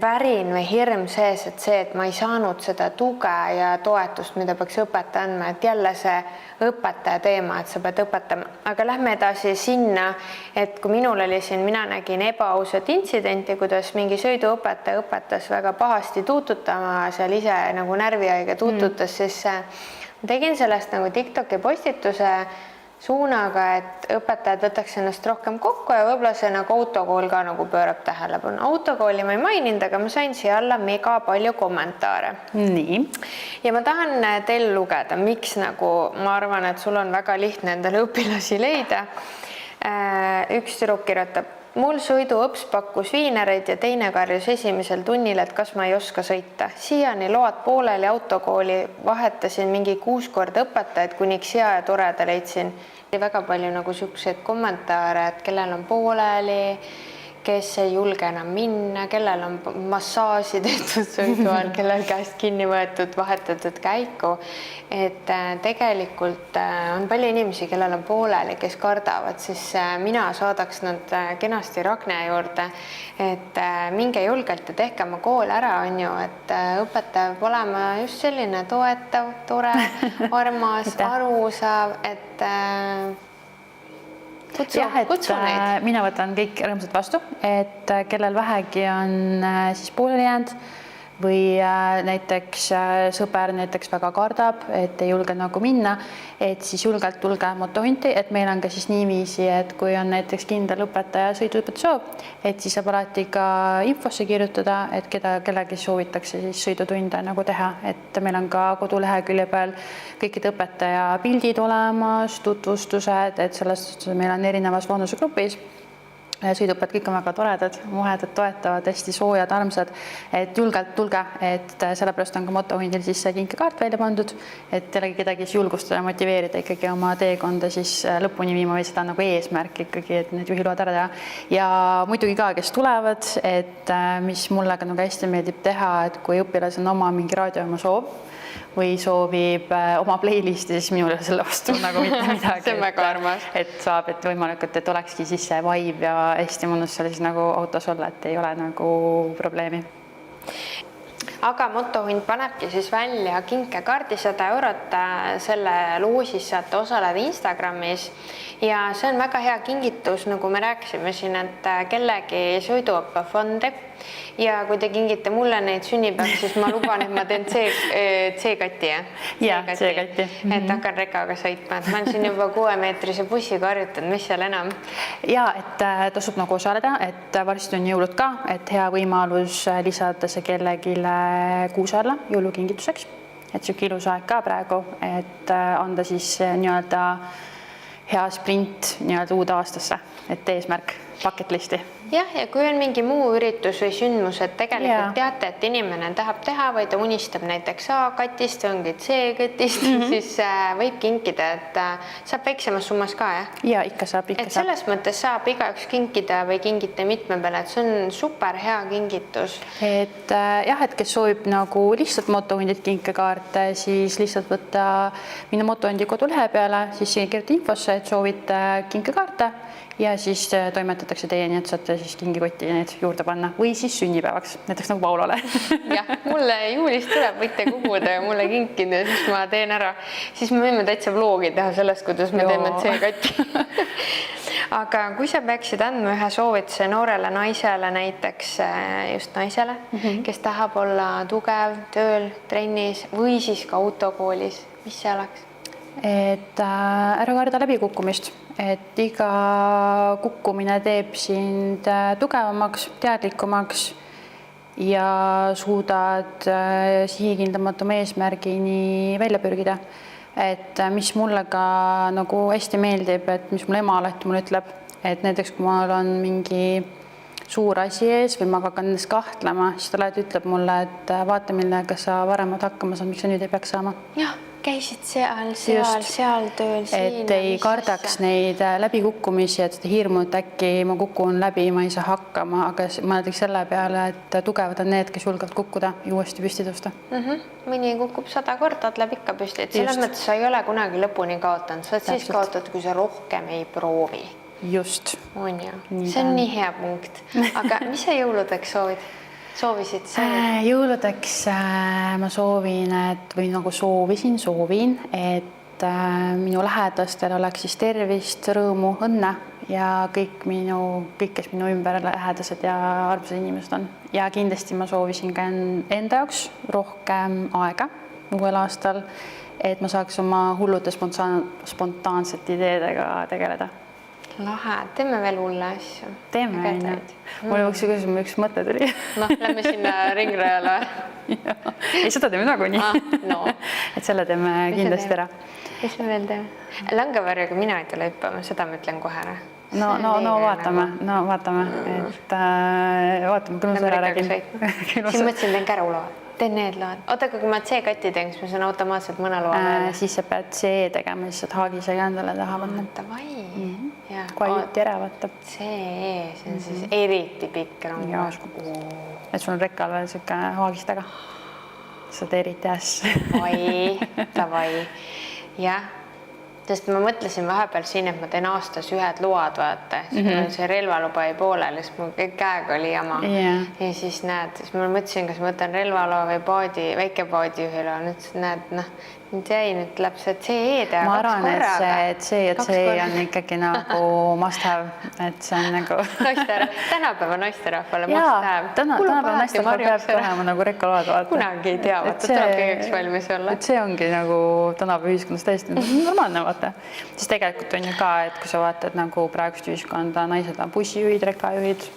värin või hirm sees, et ma ei saanud seda tuge ja toetust, mida peaks õpetaja andma, et jälle see õpetaja teema, et sa pead õpetama. Aga lähme edasi sinna, et kui minul oli siin, mina nägin ebaausat intsidenti, kuidas mingi sõiduõpetaja õpetas väga pahasti tuututama, seal ise nagu närvihaige tuututas, siis ma tegin sellest nagu TikToki postituse suunaga, et õpetajad võtaks ennast rohkem kokku ja võib-olla see nagu autokool ka nagu pöörab tähelepanu. Autokooli ma ei maininud, aga ma sain siia alla mega palju kommentaare. Nii. Ja ma tahan teil lugeda, miks nagu ma arvan, et sul on väga lihtne endale õpilasi leida. Üks tüdruk kirjutab, mul sõiduõps pakkus viinereid ja teine karjus esimesel tunnil, et kas ma ei oska sõita. Siiani load pooleli autokooli vahetasin mingi 6 korda õpetajaid, kuniks hea ja toreda leidsin. Väga palju nagu siukseid kommentaare, et kellel on pooleli, kes ei julge enam minna, kellel on massaaži tehtud sõidu all, kellel käest kinni võetud, vahetatud käiku. Et tegelikult on palju inimesi, kellel on pooleli, kes kardavad, siis mina saadaks nad kenasti Ragne juurde, et minge julgelt ja tehke oma kool ära, on ju, et õpetaja peab olema just selline toetav, tore, armas, arusav, et kutsu neid. Mina võtan kõik rõõmsalt vastu, et kellel vähegi on siis pooleli jäänud või näiteks sõber näiteks väga kardab, et ei julge nagu minna, et siis julgelt tulge motohunti, et meil on ka siis niiviisi, et kui on näiteks kindel õpetaja sõiduõpetaja soov, et siis saab alati ka infosse kirjutada, et kellegi soovitakse siis sõidutunde nagu teha, et meil on ka kodulehekülje peal kõikide õpetaja pildid olemas, tutvustused, et sellest meil on erinevas vanusegrupis. Sõidupad kõik on väga toredad, muhedad, toetavad, hästi soojad, armsad, et julgelt tulge, et sellepärast on ka motohundil siis see kinkekaart välja pandud, et kedagi julgustada ja motiveerida ikkagi oma teekonda siis lõpuni viima või seda nagu eesmärk ikkagi, et need juhiload ära teha. Ja muidugi ka, kes tulevad, et mis mulle ka nagu hästi meeldib teha, et kui õpilasel on oma mingi raadiojaama soov, või soovib oma playlisti, siis minul selle vastu nagu mitte midagi. See on väga armas. Et saab, et võimalikult, et olekski siis see vibe ja hästi mõnus seal siis nagu autos olla, et ei ole nagu probleemi. Aga motohund panebki siis välja kinkekaardi 100 eurot, selle loosis saate osaleda Instagramis ja see on väga hea kingitus, nagu me rääkisime siin, et kellegi sõiduõppefondi ja kui te kingite mulle neid sünnipäev, siis ma luban, et ma teen C-kati, C-kati. Et hakkan rekaga sõitma, et ma olen siin juba 6-meetrise bussiga harjutanud, mis seal enam? Ja, et tasub nagu osaleda, et varsti on jõulud ka, et hea võimalus lisada see kellegile kuuse alla jõulukingituseks, et siuke ilus aeg ka praegu, et anda siis nii-öelda hea sprint nii-öelda uude aastasse, et eesmärk bucket listi. Jah, ja kui on mingi muu üritus või sündmus, et tegelikult teate, et inimene tahab teha või ta unistab näiteks A-katist, ongi C-katist, siis võib kinkida, et saab väiksemas summas ka, jah? Ja, ikka saab. Et selles mõttes saab igaüks kinkida või kingite mitme peale, et see on super hea kingitus. Et jah, et kes soovib nagu lihtsalt motohundit kinkekaarte, siis lihtsalt võtta minna motohundi kodulehe peale, siis kirjuta infosse, et soovite kinkekaarte ja siis toimetatakse teieni, et saate siis kingikotti need juurde panna või siis sünnipäevaks, näiteks nagu Paulole. Jah, mulle juulis tuleb, võite kuhuda ja mulle kinkida ja siis ma teen ära. Siis me võime täitsa vlogi teha sellest, kuidas me teeme C-kotti. Aga kui sa peaksid andma ühe soovituse noorele naisele, näiteks just naisele, kes tahab olla tugev tööl, trennis või siis ka autokoolis, mis see oleks? Et ära karda läbikukkumist, et iga kukkumine teeb sind tugevamaks, teadlikumaks ja suudad sihikindlamatuma eesmärgini välja pürgida. Et mis mulle ka nagu hästi meeldib, et mis mul ema alati mulle ütleb, et näiteks kui mul on mingi suur asi ees või ma hakkan nendes kahtlema, siis ta alati ütleb mulle, et vaata, millega sa varemad hakkama saad, miks sa nüüd ei peaks saama. Jah. käisid seal tööl, siin. Et ei kardaks neid läbikukkumisi, et seda hirmu, et äkki ma kukun läbi, ma ei saa hakkama, aga ma näiteks selle peale, et tugevad on need, kes julgevad kukkuda ja uuesti püsti tõusta. Mõni kukub 100 korda, läheb ikka püsti, et selles mõttes sa ei ole kunagi lõpuni kaotanud, sa oled siis kaotanud, kui sa rohkem ei proovi. Just. On ju, see on nii hea punkt. Aga mis sa jõuludeks soovisid? Jõuludeks ma soovin, soovin, et minu lähedastel oleks siis tervist, rõõmu, õnne ja kõik, kes minu ümber lähedased ja armsad inimesed on. Ja kindlasti ma soovisin ka enda jaoks rohkem aega uuel aastal, et ma saaks oma hullude spontaansete ideedega tegeleda. Lahe, teeme veel hulle asju. Teeme, on ju. Mulle üks mõte tuli. Lähme sinna ringrajale. Ei, seda teeme nagunii. Et selle teeme kindlasti ära. Mis me veel teeme? Langevarjuga mina ei tule hüppama, seda ma ütlen kohe ära. Vaatame. Et vaatame, küll ma selle räägin. Siin mõtlesin, teen käruload. Teen need load. Oota, kui ma C-katti teen, siis ma saan automaatselt mõne loa veel. Siis sa pead C tegema, siis saad haagisega endale taha panna. Kui ajuti ära vaatab. See on siis eriti pikk rong. Et sul on rekkal veel siuke haagis taga. Saad eriti äss. Tavai. Jah, sest ma mõtlesin vahepeal siin, et ma teen aastas ühed load, vaata. Siis see relvaluba ei pooleli, sest mul käega oli jama. Ja siis näed, siis ma mõtlesin, kas ma võtan relvaloa või väikepoodi ühele. Nüüd näed, nüüd jäi, nüüd läheb see CE teha 2 korraga. Ma arvan, et see C ja C on ikkagi nagu must have, et see on nagu... Tänapäeva naisterahvale must have. Tänapäeva naisterahvale peab olema nagu rekkaload vaata. Kunagi ei tea, vaata, tuleb kõigeks valmis olla. Et see ongi nagu tänapäeva ühiskonnas täiesti normaalne, vaata. Siis tegelikult on ju ka, et kui sa vaatad nagu praegust ühiskonda, naised on bussijuhid, rekkajuhid,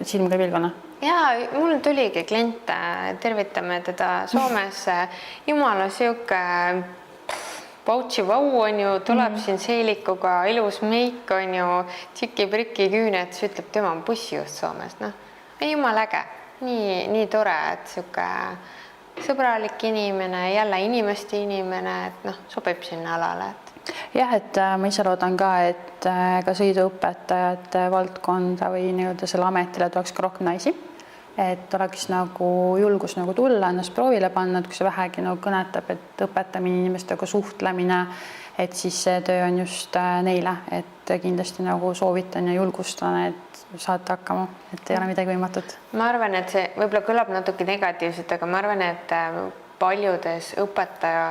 silmga pilgona. Jaa, mul tuligi klient, tervitame teda Soomes, jumala siuke pautsi-vau on ju, tuleb siin seelikuga, ilus meik on ju, tšiki-priki küüned, siis ütleb, tema on bussijuht Soomes, jumal äge, nii tore, et siuke sõbralik inimene, jälle inimeste inimene, et sobib sinna alale. Jah, et ma ise loodan ka, et ka sõiduõpetajate valdkonda või selle ametile tuleks ka rohkem naisi. Et oleks nagu julgus nagu tulla, ennast proovile panna, et kui see vähegi nagu kõnetab, et õpetamine, inimestega suhtlemine, et siis see töö on just neile, et kindlasti nagu soovitan ja julgustan, et saate hakkama, et ei ole midagi võimatut. Ma arvan, et see võib-olla kõlab natuke negatiivselt, aga ma arvan, et paljudes õpetaja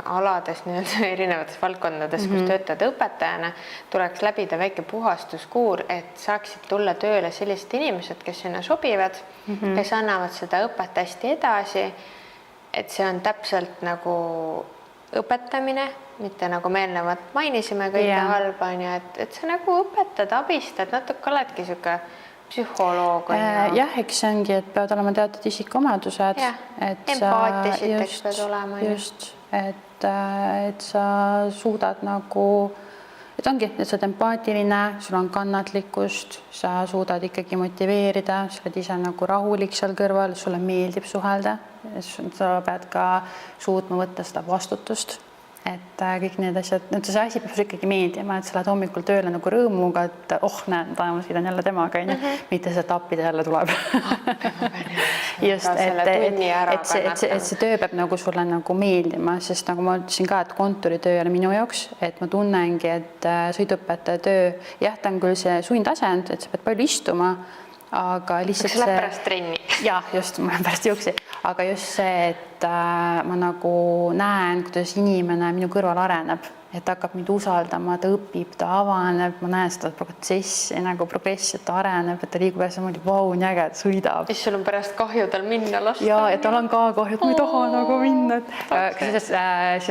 alades, erinevates valdkondades, kus töötad õpetajana, tuleks läbida väike puhastuskuur, et saaksid tulla tööle sellised inimesed, kes sinna sobivad, kes annavad seda õpet hästi edasi, et see on täpselt nagu õpetamine, mitte nagu me eelnevalt mainisime kõike halba, et sa nagu õpetad, abistad, natuke oledki siuke psühholoog on ju. Jah, eks see ongi, et peavad olema teatud isikuomadused. Empaatiasid peavad olema. Just, et sa suudad nagu, et ongi, et sa oled empaatiline, sul on kannatlikkust, sa suudad ikkagi motiveerida, sa oled ise nagu rahulik seal kõrval, sulle meeldib suhelda, sa pead ka suutma võtta seda vastutust. Et kõik need asjad, see asi peab ikkagi meeldima, et sa lähed hommikul tööle nagu rõõmuga, et näed, ma sõidan jälle temaga, mitte see tappida jälle tuleb. Just, et see töö peab nagu sulle nagu meeldima, sest nagu ma ütlesin ka, et kontoritöö ei ole minu jaoks, et ma tunnengi, et sõiduõpetaja töö, jah, ta on küll see sundasend, et sa pead palju istuma, aga lihtsalt see... Kas läheb pärast trenni? Jah, just, ma olen pärast juuksi. Aga just see, et ma nagu näen, kuidas inimene minu kõrval areneb, et ta hakkab mind usaldama, ta õpib, ta avaneb, ma näen seda protsessi, nagu progressi, et ta areneb, et ta liigub ja mõeldi, vau, nii äge, et sõidab. Siis sul on pärast kahju tal minna lasta. Ja, et tal on ka kahju, et ma ei taha nagu minna.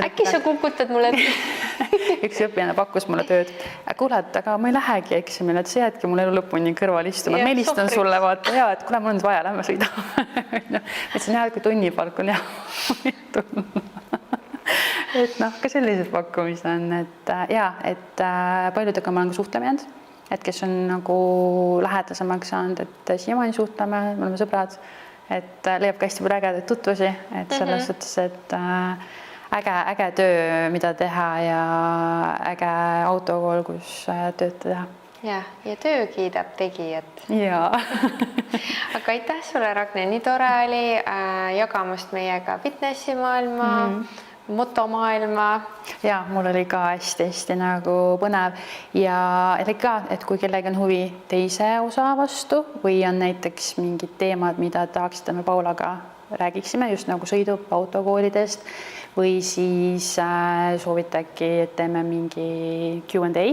Äkki sa kukutad mulle? Üks õppijana pakkus mulle tööd. Kuule, aga ma ei lähegi eksamile, et see jäädki mul elu lõpuni kõrval istuma. Ma helistan sulle, vaata, ja, et kuule, mul on vaja, lähme sõida. Et see näed, kui tunnipalk on et ka sellised pakkumised on, et paljudega ma olen ka suhtlema jäänud, et kes on nagu lähedasemaks saanud, et siiamaani suhtleme, me oleme sõbrad, et leiab ka hästi palju ägedaid tutvusi, et selles suhtes, et äge töö, mida teha ja äge autokool, kus tööd teha. Ja töö kiidab tegijat. Jaa. Aga aitäh sulle, Ragne, nii tore oli jagamast meiega fitnessi maailma, motomaailma. Ja mul oli ka hästi nagu põnev ja ka, et kui kellegi on huvi teise osa vastu või on näiteks mingid teemad, mida tahaksite me Paulaga räägiksime just nagu sõidup autokoolidest või siis soovite äkki, et teeme mingi Q&A,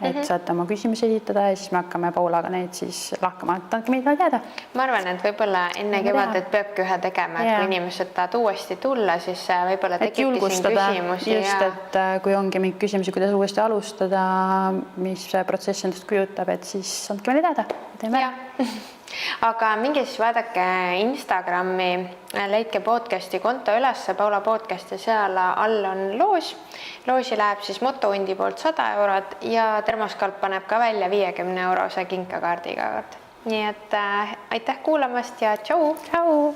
et saate oma küsimusi esitada ja siis me hakkame Paulaga neid siis lahkama, et andke meid teada. Ma arvan, et võib-olla enne kevadet peabki ühe tegema, et kui inimesed tahavad uuesti tulla, siis võib-olla tekibki siin küsimusi. Just, et kui ongi mingi küsimusi, kuidas uuesti alustada, mis protsess endast kujutab, et siis andke meile teada. Teeme ära. Aga minge siis vaadake Instagrami, leidke podcasti konto üles, Paula podcast ja seal all on loos. Loosi läheb siis Motohundi poolt 100 eurot ja Termoskalp paneb ka välja 50 eurose kinkakaardiga. Nii et aitäh kuulamast ja tšau! Tšau!